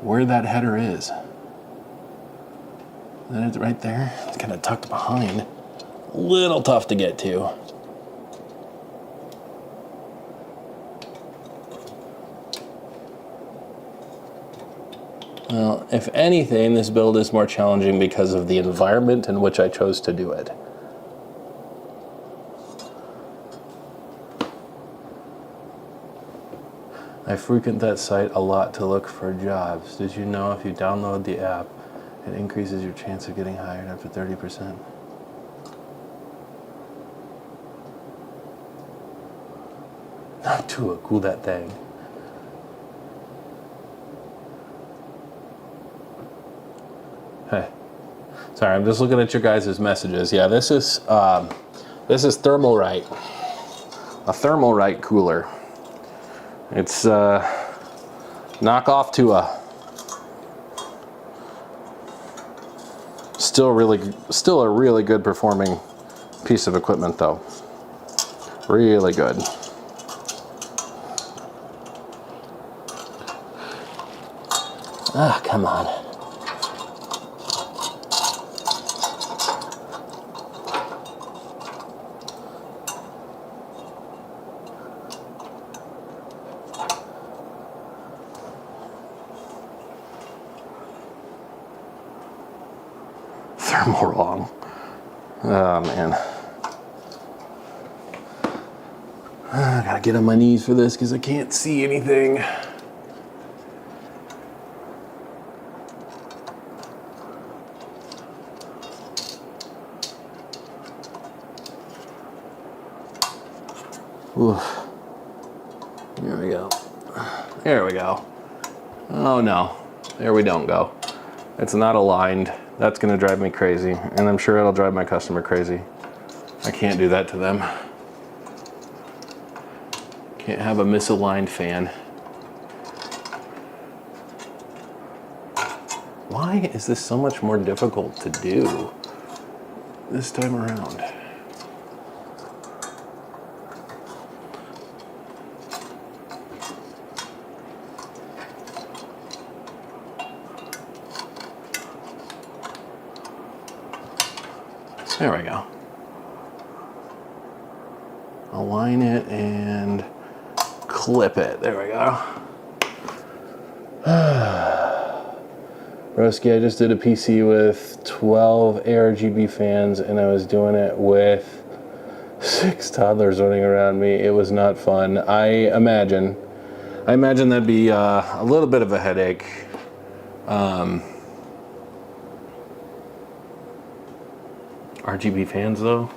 where that header is. Then it's right there. It's kind of tucked behind. A little tough to get to. Well, if anything, this build is more challenging because of the environment in which I chose to do it. I frequent that site a lot to look for jobs. Did you know if you download the app, it increases your chance of getting hired up to 30%? Not too cool, that thing. Hey, sorry, I'm just looking at your guys' messages. Yeah, this is Thermalright, a Thermalright cooler. It's knockoff to a still a really good performing piece of equipment though. Really good. Ah, come on. Thermal wrong. Oh man. I gotta get on my knees for this because I can't see anything. Oof. There we go. There we go. Oh no. There we don't go. It's not aligned. That's gonna drive me crazy, and I'm sure it'll drive my customer crazy. I can't do that to them. Can't have a misaligned fan. Why is this so much more difficult to do this time around? There we go. Align it and clip it. There we go. Broski, I just did a PC with 12 ARGB fans and I was doing it with 6 toddlers running around me. It was not fun. I imagine that'd be a little bit of a headache. RGB fans though.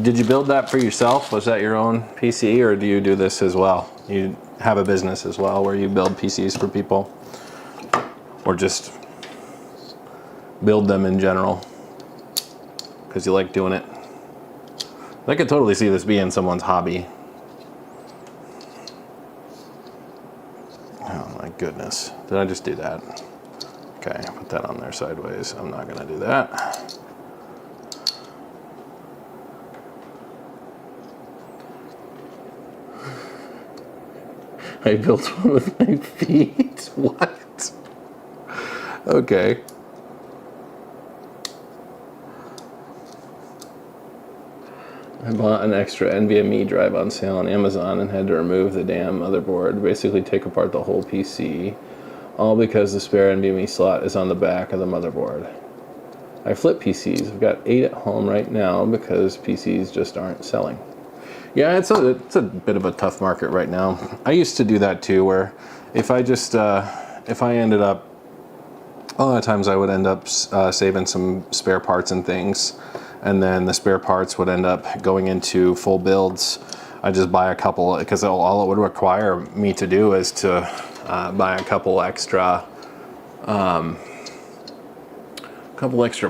Did you build that for yourself? Was that your own PC, or do you do this as well? You have a business as well where you build PCs for people, or just build them in general because you like doing it? I could totally see this being someone's hobby. Oh my goodness, did I just do that? Okay, put that on there sideways. I'm not gonna do that. I built one with my feet. What? Okay. I bought an extra NVMe drive on sale on Amazon and had to remove the damn motherboard, basically take apart the whole PC, all because the spare NVMe slot is on the back of the motherboard. I flip PCs. I've got 8 at home right now because PCs just aren't selling. Yeah, it's a bit of a tough market right now. I used to do that too, where if I ended up, a lot of times I would end up saving some spare parts and things, and then the spare parts would end up going into full builds. I just buy a couple, because all it would require me to do is to buy a couple extra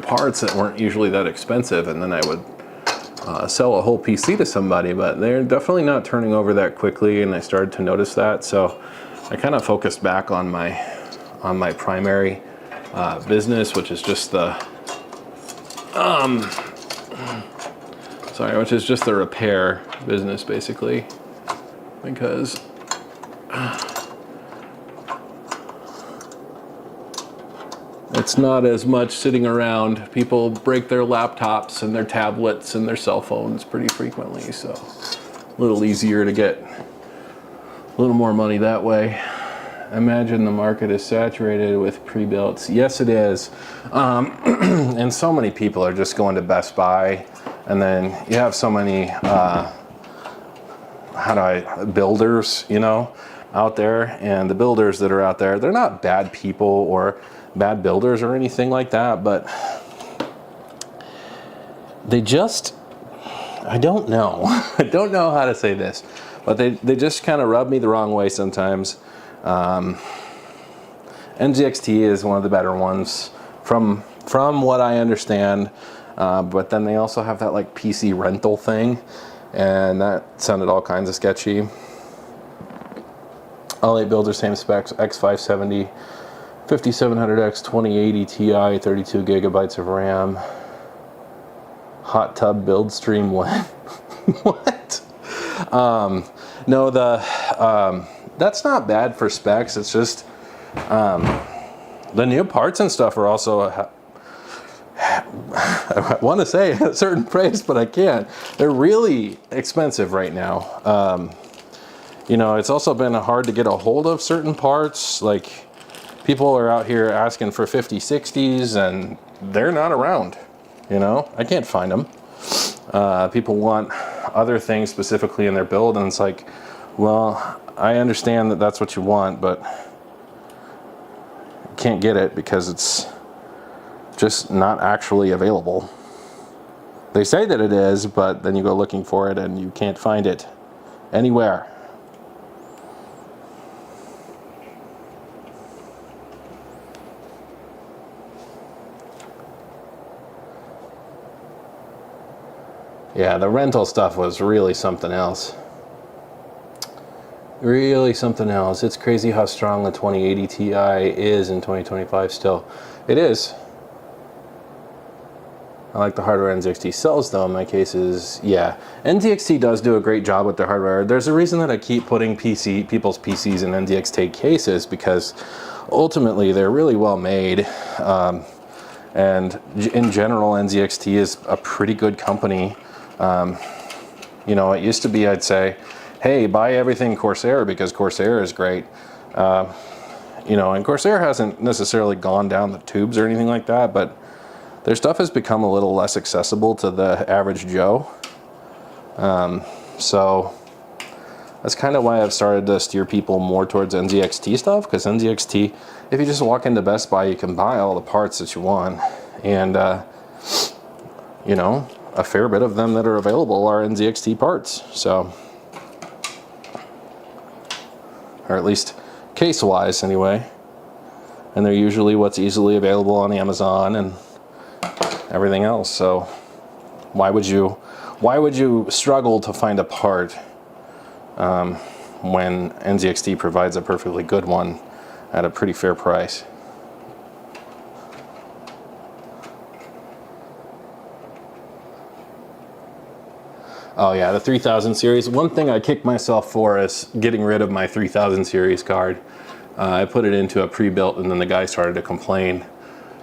parts that weren't usually that expensive, and then I would sell a whole PC to somebody. But they're definitely not turning over that quickly, and I started to notice that. So I kind of focused back on my primary business, which is just the repair business, basically, because it's not as much sitting around. People break their laptops and their tablets and their cell phones pretty frequently, so a little easier to get a little more money that way. Imagine the market is saturated with pre-builts. Yes, it is. And so many people are just going to Best Buy, and then you have so many builders, out there, and the builders that are out there, they're not bad people or bad builders or anything like that, but they just, I don't know. I don't know how to say this, but they just kind of rub me the wrong way sometimes. NZXT is one of the better ones from what I understand, but then they also have that like PC rental thing, and that sounded all kinds of sketchy. All 8 builds are same specs: X570, 5700X, 2080 Ti, 32 gigabytes of RAM. Hot tub build stream when? What? No, that's not bad for specs. It's just the new parts and stuff are also I want to say a certain price, but I can't. They're really expensive right now. It's also been hard to get a hold of certain parts. Like, people are out here asking for 5060s, and they're not around. I can't find them. People want other things specifically in their build, and it's like, well, I understand that that's what you want, but you can't get it because it's just not actually available. They say that it is, but then you go looking for it and you can't find it anywhere. Yeah, the rental stuff was really something else. Really something else. It's crazy how strong the 2080 Ti is in 2025 still. It is. I like the hardware NZXT sells, though. In my case is, yeah. NZXT does do a great job with their hardware. There's a reason that I keep putting people's PCs in NZXT cases, because ultimately they're really well made. And in general, NZXT is a pretty good company. It used to be, I'd say, hey, buy everything Corsair because Corsair is great. And Corsair hasn't necessarily gone down the tubes or anything like that, but their stuff has become a little less accessible to the average Joe. So that's kind of why I've started to steer people more towards NZXT stuff, because NZXT, if you just walk into Best Buy, you can buy all the parts that you want. And, a fair bit of them that are available are NZXT parts. So, or at least case-wise anyway. And they're usually what's easily available on Amazon and everything else. So why would you struggle to find a part when NZXT provides a perfectly good one at a pretty fair price? Oh yeah, the 3000 series. One thing I kicked myself for is getting rid of my 3000 series card. I put it into a pre-built, and then the guy started to complain.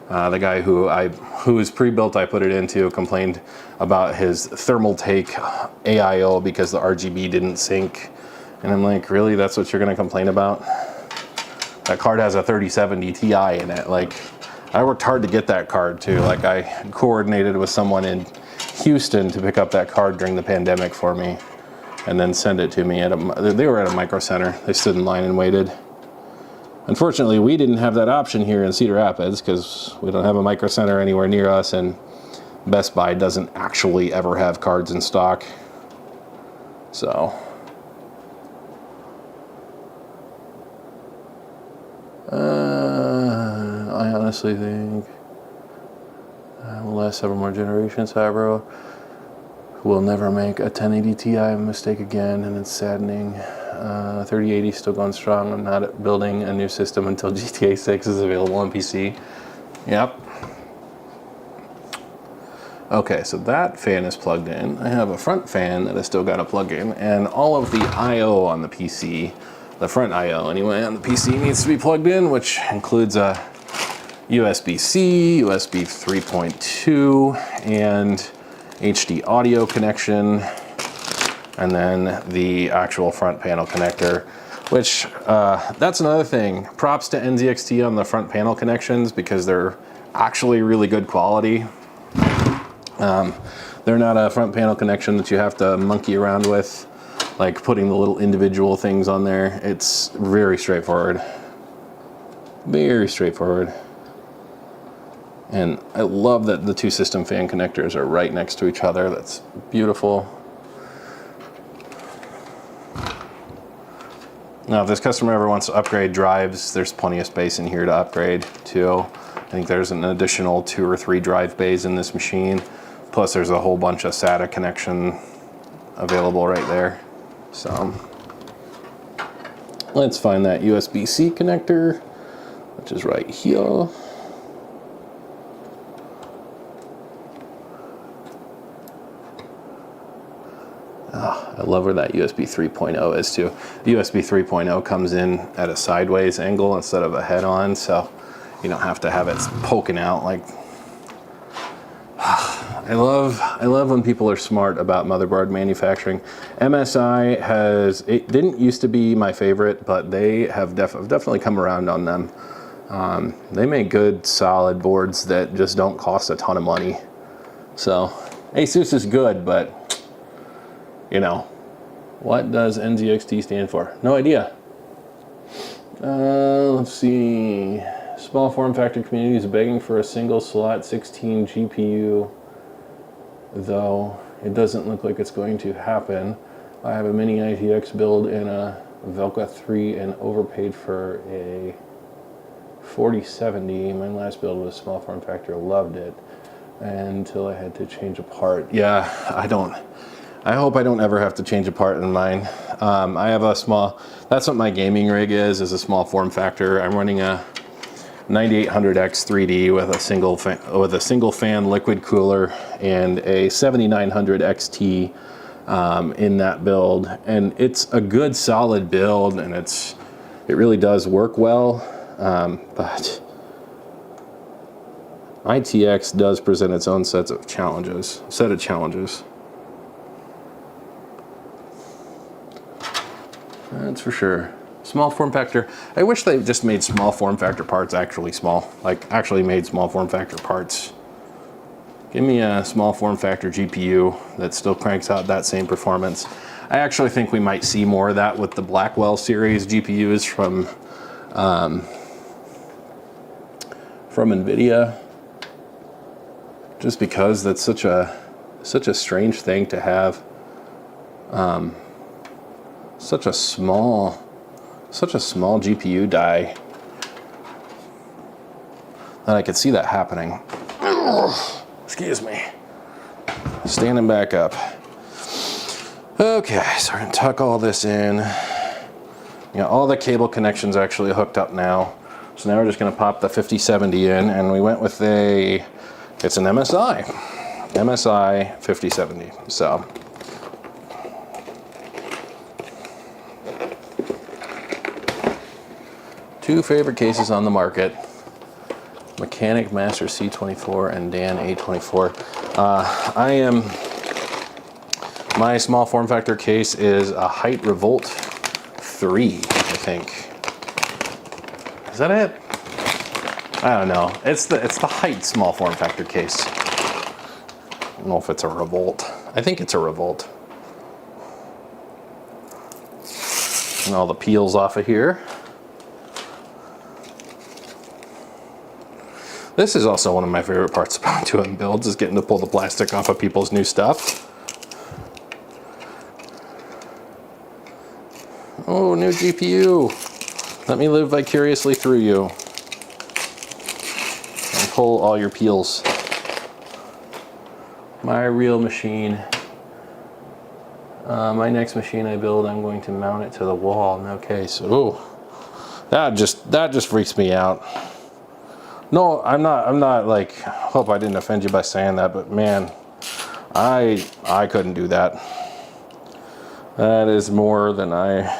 The guy who was pre-built I put it into complained about his thermal take AIO because the RGB didn't sync. And I'm like, really? That's what you're going to complain about? That card has a 3070 Ti in it. Like, I worked hard to get that card too. Like, I coordinated with someone in Houston to pick up that card during the pandemic for me and then send it to me. They were at a Micro Center. They stood in line and waited. Unfortunately, we didn't have that option here in Cedar Rapids because we don't have a Micro Center anywhere near us, and Best Buy doesn't actually ever have cards in stock. So, I honestly think will last several more generations, however. We'll never make a 1080 Ti mistake again, and it's saddening. 3080 still going strong. I'm not building a new system until GTA 6 is available on PC. Yep. Okay, so that fan is plugged in. I have a front fan that I still got to plug in, and all of the I/O on the PC, the front I/O anyway, on the PC needs to be plugged in, which includes a USB-C, USB 3.2, and HD audio connection, and then the actual front panel connector, which that's another thing. Props to NZXT on the front panel connections because they're actually really good quality. They're not a front panel connection that you have to monkey around with, like putting the little individual things on there. It's very straightforward. Very straightforward. And I love that the two system fan connectors are right next to each other. That's beautiful. Now, if this customer ever wants to upgrade drives, there's plenty of space in here to upgrade too. I think there's an additional 2 or 3 drive bays in this machine. Plus there's a whole bunch of SATA connection available right there. So let's find that USB-C connector, which is right here. I love where that USB 3.0 is too. The USB 3.0 comes in at a sideways angle instead of a head-on, so you don't have to have it poking out. Like, I love when people are smart about motherboard manufacturing. MSI it didn't used to be my favorite, but they have definitely come around on them. They make good, solid boards that just don't cost a ton of money. So ASUS is good, but you know, what does NZXT stand for? No idea. Let's see. Small form factor community is begging for a single slot 16 GPU, though it doesn't look like it's going to happen. I have a mini ITX build in a Velka 3 and overpaid for a 4070. My last build was small form factor, loved it until I had to change a part. Yeah, I hope I don't ever have to change a part in mine. I have a small, that's what my gaming rig is a small form factor. I'm running a 9800X 3D with a single fan liquid cooler and a 7900 XT in that build. And it's a good solid build, and it really does work well. But ITX does present its own set of challenges. That's for sure. Small form factor. I wish they just made small form factor parts actually small. Like actually made small form factor parts. Give me a small form factor GPU that still cranks out that same performance. I actually think we might see more of that with the Blackwell series GPUs from NVIDIA. Just because that's such a strange thing to have. Such a small GPU die that I could see that happening. Excuse me. Standing back up. Okay, so we're gonna tuck all this in. All the cable connections are actually hooked up now. So now we're just gonna pop the 5070 in, and we went with it's an MSI 5070. So. two favorite cases on the market. Mechanic Master C24 and Dan A24. My small form factor case is a Height Revolt 3, I think. Is that it? I don't know. It's the Height small form factor case. I don't know if it's a Revolt. I think it's a Revolt. And all the peels off of here. This is also one of my favorite parts about doing builds, is getting to pull the plastic off of people's new stuff. Oh, new GPU. Let me live vicariously through you. And pull all your peels. My real machine. My next machine I build, I'm going to mount it to the wall. No case. Ooh, that just freaks me out. No, I'm not like, hope I didn't offend you by saying that, but man, I couldn't do that. That is more than I.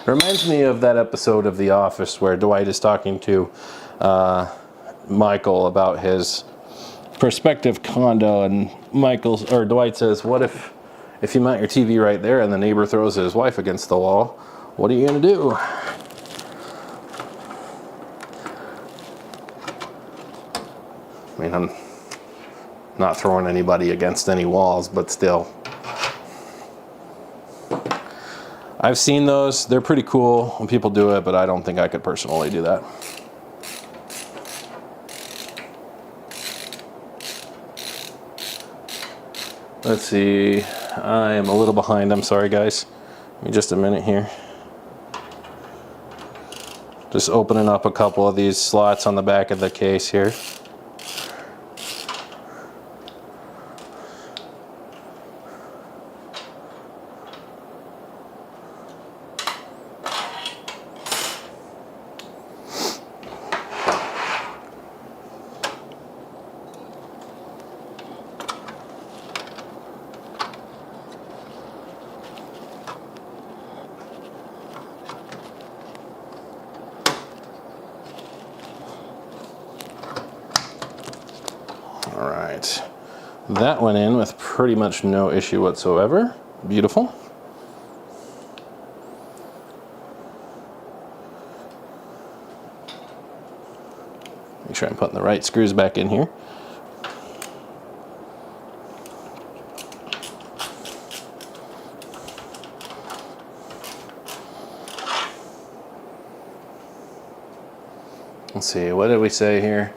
Reminds me of that episode of The Office where Dwight is talking to Michael about his prospective condo, and Dwight says, "What if you mount your TV right there and the neighbor throws his wife against the wall? What are you gonna do?" I mean, I'm not throwing anybody against any walls, but still. I've seen those. They're pretty cool when people do it, but I don't think I could personally do that. Let's see. I am a little behind. I'm sorry, guys. Give me just a minute here. Just opening up a couple of these slots on the back of the case here. All right, that went in with pretty much no issue whatsoever. Beautiful. Make sure I'm putting the right screws back in here. Let's see, what did we say here?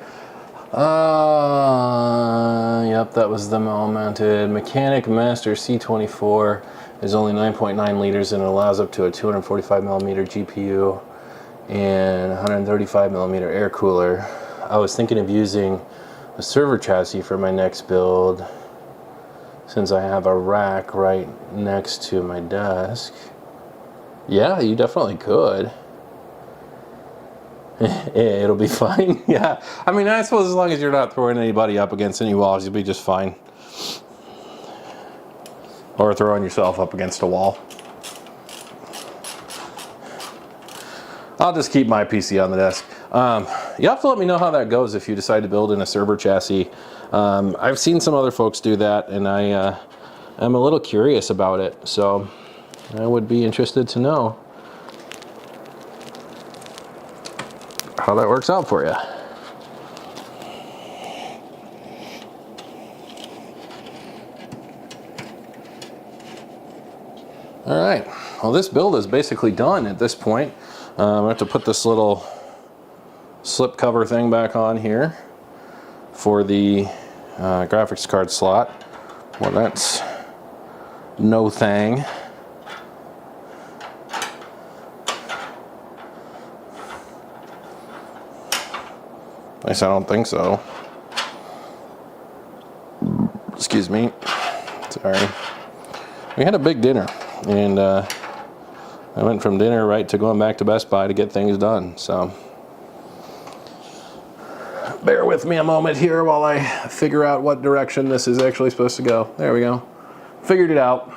Yep, that was the mounted. Mechanic Master C24 is only 9.9 liters and it allows up to a 245 millimeter GPU and 135 millimeter air cooler. I was thinking of using a server chassis for my next build since I have a rack right next to my desk. Yeah, you definitely could. It'll be fine. Yeah, I mean, I suppose as long as you're not throwing anybody up against any walls, you'll be just fine. Or throwing yourself up against a wall. I'll just keep my PC on the desk. You have to let me know how that goes if you decide to build in a server chassis. I've seen some other folks do that, and I'm a little curious about it, so I would be interested to know how that works out for you. All right, well, this build is basically done at this point. I have to put this little slip cover thing back on here for the graphics card slot. Well, that's no thing. At least I don't think so. Excuse me. Sorry. We had a big dinner, and I went from dinner right to going back to Best Buy to get things done. So bear with me a moment here while I figure out what direction this is actually supposed to go. There we go. Figured it out.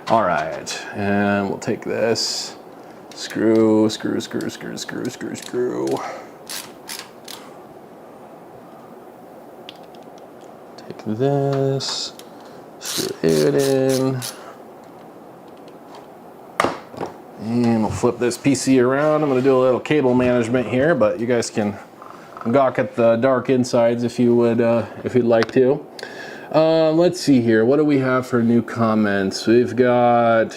All right, and we'll take this, screw. Take this, screw it in. And we'll flip this PC around. I'm gonna do a little cable management here, but you guys can gawk at the dark insides if you would, if you'd like to. Let's see here. What do we have for new comments? We've got,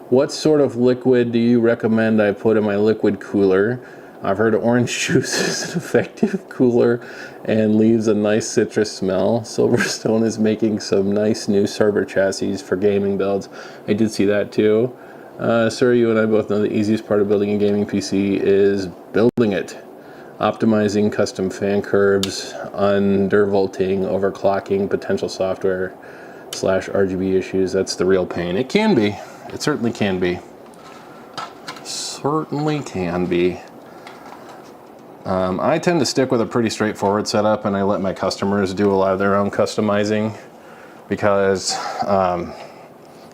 what sort of liquid do you recommend I put in my liquid cooler? I've heard orange juice is an effective cooler and leaves a nice citrus smell. Silverstone is making some nice new server chassis for gaming builds. I did see that too. Sir, you and I both know the easiest part of building a gaming PC is building it. Optimizing custom fan curves, undervolting, overclocking, potential software / RGB issues. That's the real pain. It can be. It certainly can be. Certainly can be. I tend to stick with a pretty straightforward setup, and I let my customers do a lot of their own customizing because,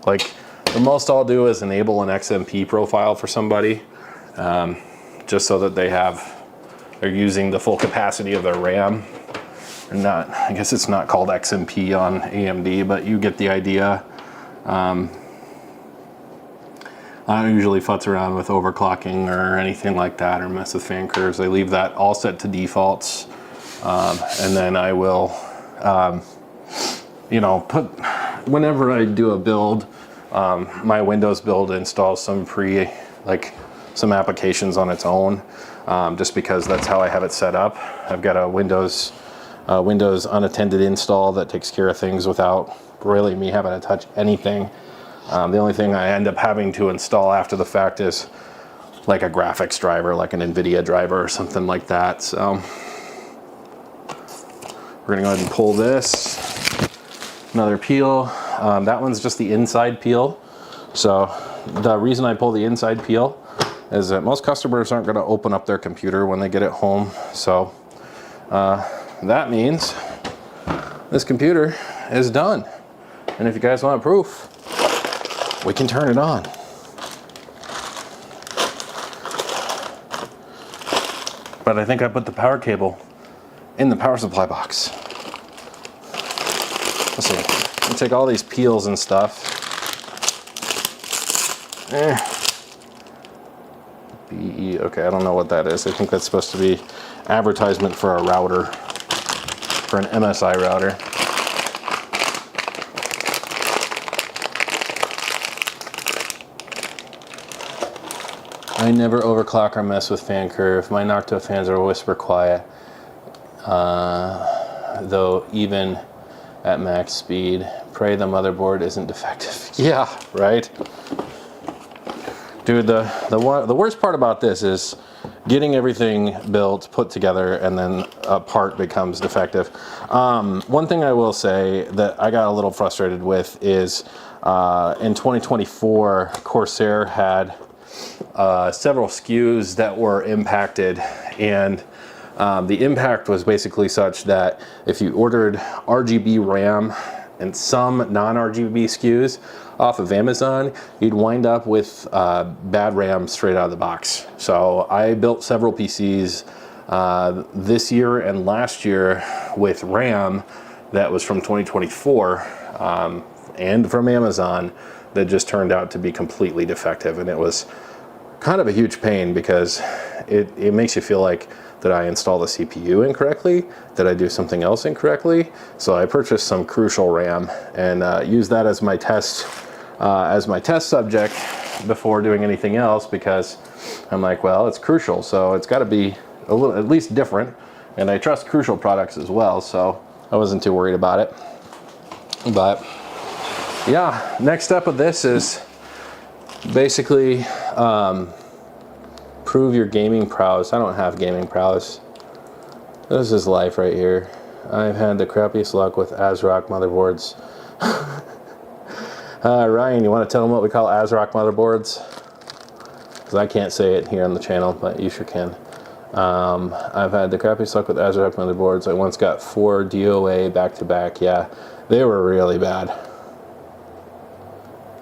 like, the most I'll do is enable an XMP profile for somebody, just so that they're using the full capacity of their RAM. And not, I guess it's not called XMP on AMD, but you get the idea. I don't usually futz around with overclocking or anything like that, or mess with fan curves. I leave that all set to defaults, and then I will, you know, whenever I do a build, my Windows build installs some some applications on its own, just because that's how I have it set up. I've got a Windows unattended install that takes care of things without really me having to touch anything. The only thing I end up having to install after the fact is like a graphics driver, like an NVIDIA driver or something like that. So we're gonna go ahead and pull this. Another peel. That one's just the inside peel. So the reason I pull the inside peel is that most customers aren't gonna open up their computer when they get it home. So that means this computer is done. And if you guys want proof, we can turn it on. But I think I put the power cable in the power supply box. Let's see. I'll take all these peels and stuff. BE, okay, I don't know what that is. I think that's supposed to be advertisement for a router, for an MSI router. I never overclock or mess with fan curve. My Noctua fans are whisper quiet, though even at max speed. Pray the motherboard isn't defective. Yeah, right? Dude, the worst part about this is getting everything built, put together, and then a part becomes defective. One thing I will say that I got a little frustrated with is in 2024, Corsair had several SKUs that were impacted, and the impact was basically such that if you ordered RGB RAM and some non-RGB SKUs off of Amazon, you'd wind up with bad RAM straight out of the box. So I built several PCs this year and last year with RAM that was from 2024 and from Amazon that just turned out to be completely defective, and it was kind of a huge pain because it makes you feel like that I install the CPU incorrectly, that I do something else incorrectly. So I purchased some Crucial RAM and used that as my test subject before doing anything else, because I'm like, well, it's Crucial, so it's got to be a little at least different, and I trust Crucial products as well, so I wasn't too worried about it. But yeah, next step of this is basically prove your gaming prowess. I don't have gaming prowess. This is life right here. I've had the crappiest luck with ASRock motherboards. Ryan, you want to tell them what we call ASRock motherboards? Because I can't say it here on the channel, but you sure can. I've had the crappiest luck with ASRock motherboards. I once got 4 DOA back to back. Yeah, they were really bad.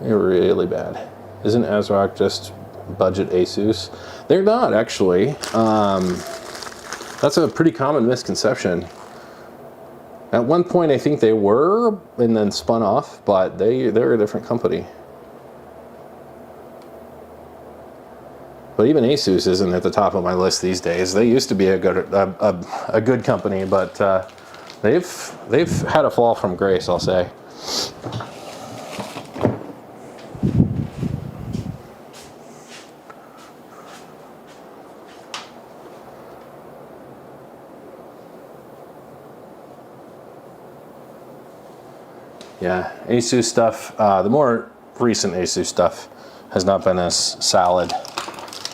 They're really bad. Isn't ASRock just budget Asus? They're not, actually. That's a pretty common misconception. At one point, I think they were, and then spun off, but they're a different company. But even Asus isn't at the top of my list these days. They used to be a good company, but they've had a fall from grace, I'll say. Yeah, Asus stuff, the more recent Asus stuff has not been as solid.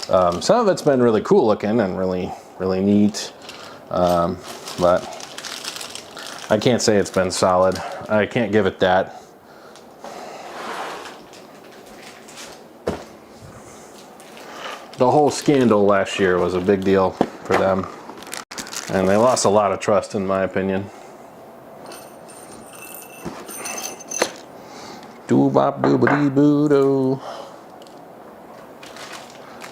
Some of it's been really cool looking and really neat, but I can't say it's been solid. I can't give it that. The whole scandal last year was a big deal for them, and they lost a lot of trust, in my opinion. Doo-bop doo-ba-dee-boo-doo.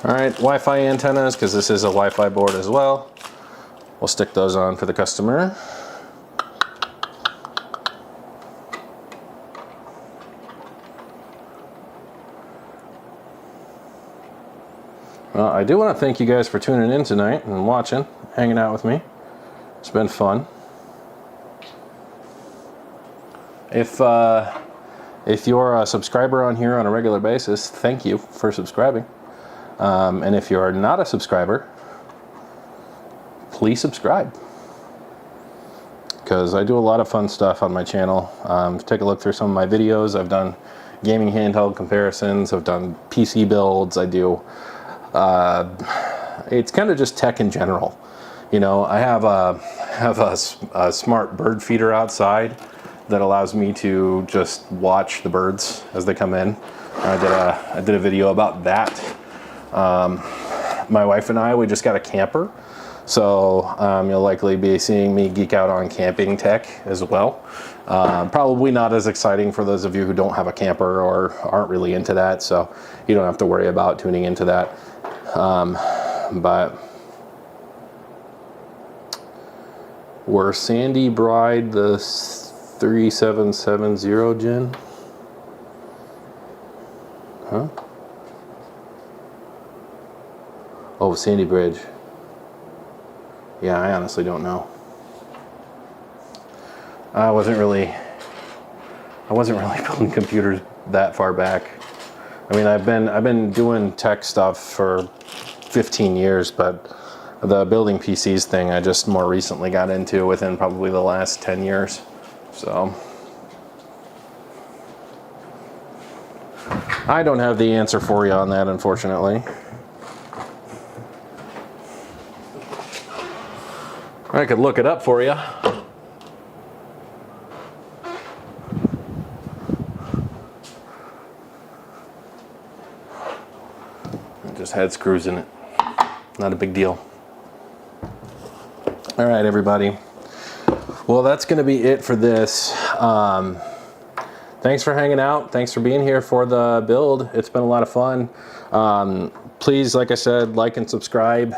Alright, Wi-Fi antennas, because this is a Wi-Fi board as well. We'll stick those on for the customer. Well, I do want to thank you guys for tuning in tonight and watching, hanging out with me. It's been fun. If you're a subscriber on here on a regular basis, thank you for subscribing. And if you're not a subscriber, please subscribe. Because I do a lot of fun stuff on my channel. Take a look through some of my videos. I've done gaming handheld comparisons. I've done PC builds. I do... it's kind of just tech in general. You know, I have a smart bird feeder outside that allows me to just watch the birds as they come in. I did a video about that. My wife and I, we just got a camper, so you'll likely be seeing me geek out on camping tech as well. Probably not as exciting for those of you who don't have a camper or aren't really into that, so you don't have to worry about tuning into that. But were Sandy Bride the 3770 gen? Huh? Oh, Sandy Bridge. Yeah, I honestly don't know. I wasn't really building computers that far back. I mean, I've been doing tech stuff for 15 years, but the building PCs thing I just more recently got into within probably the last 10 years. So I don't have the answer for you on that, unfortunately. I could look it up for you. It just had screws in it. Not a big deal. All right, everybody. Well, that's going to be it for this. Thanks for hanging out. Thanks for being here for the build. It's been a lot of fun. Please, like I said, like and subscribe.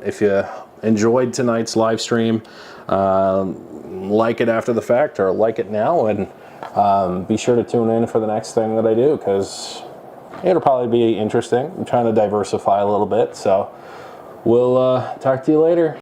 If you enjoyed tonight's live stream, like it after the fact or like it now, and be sure to tune in for the next thing that I do, because it'll probably be interesting. I'm trying to diversify a little bit, so we'll talk to you later.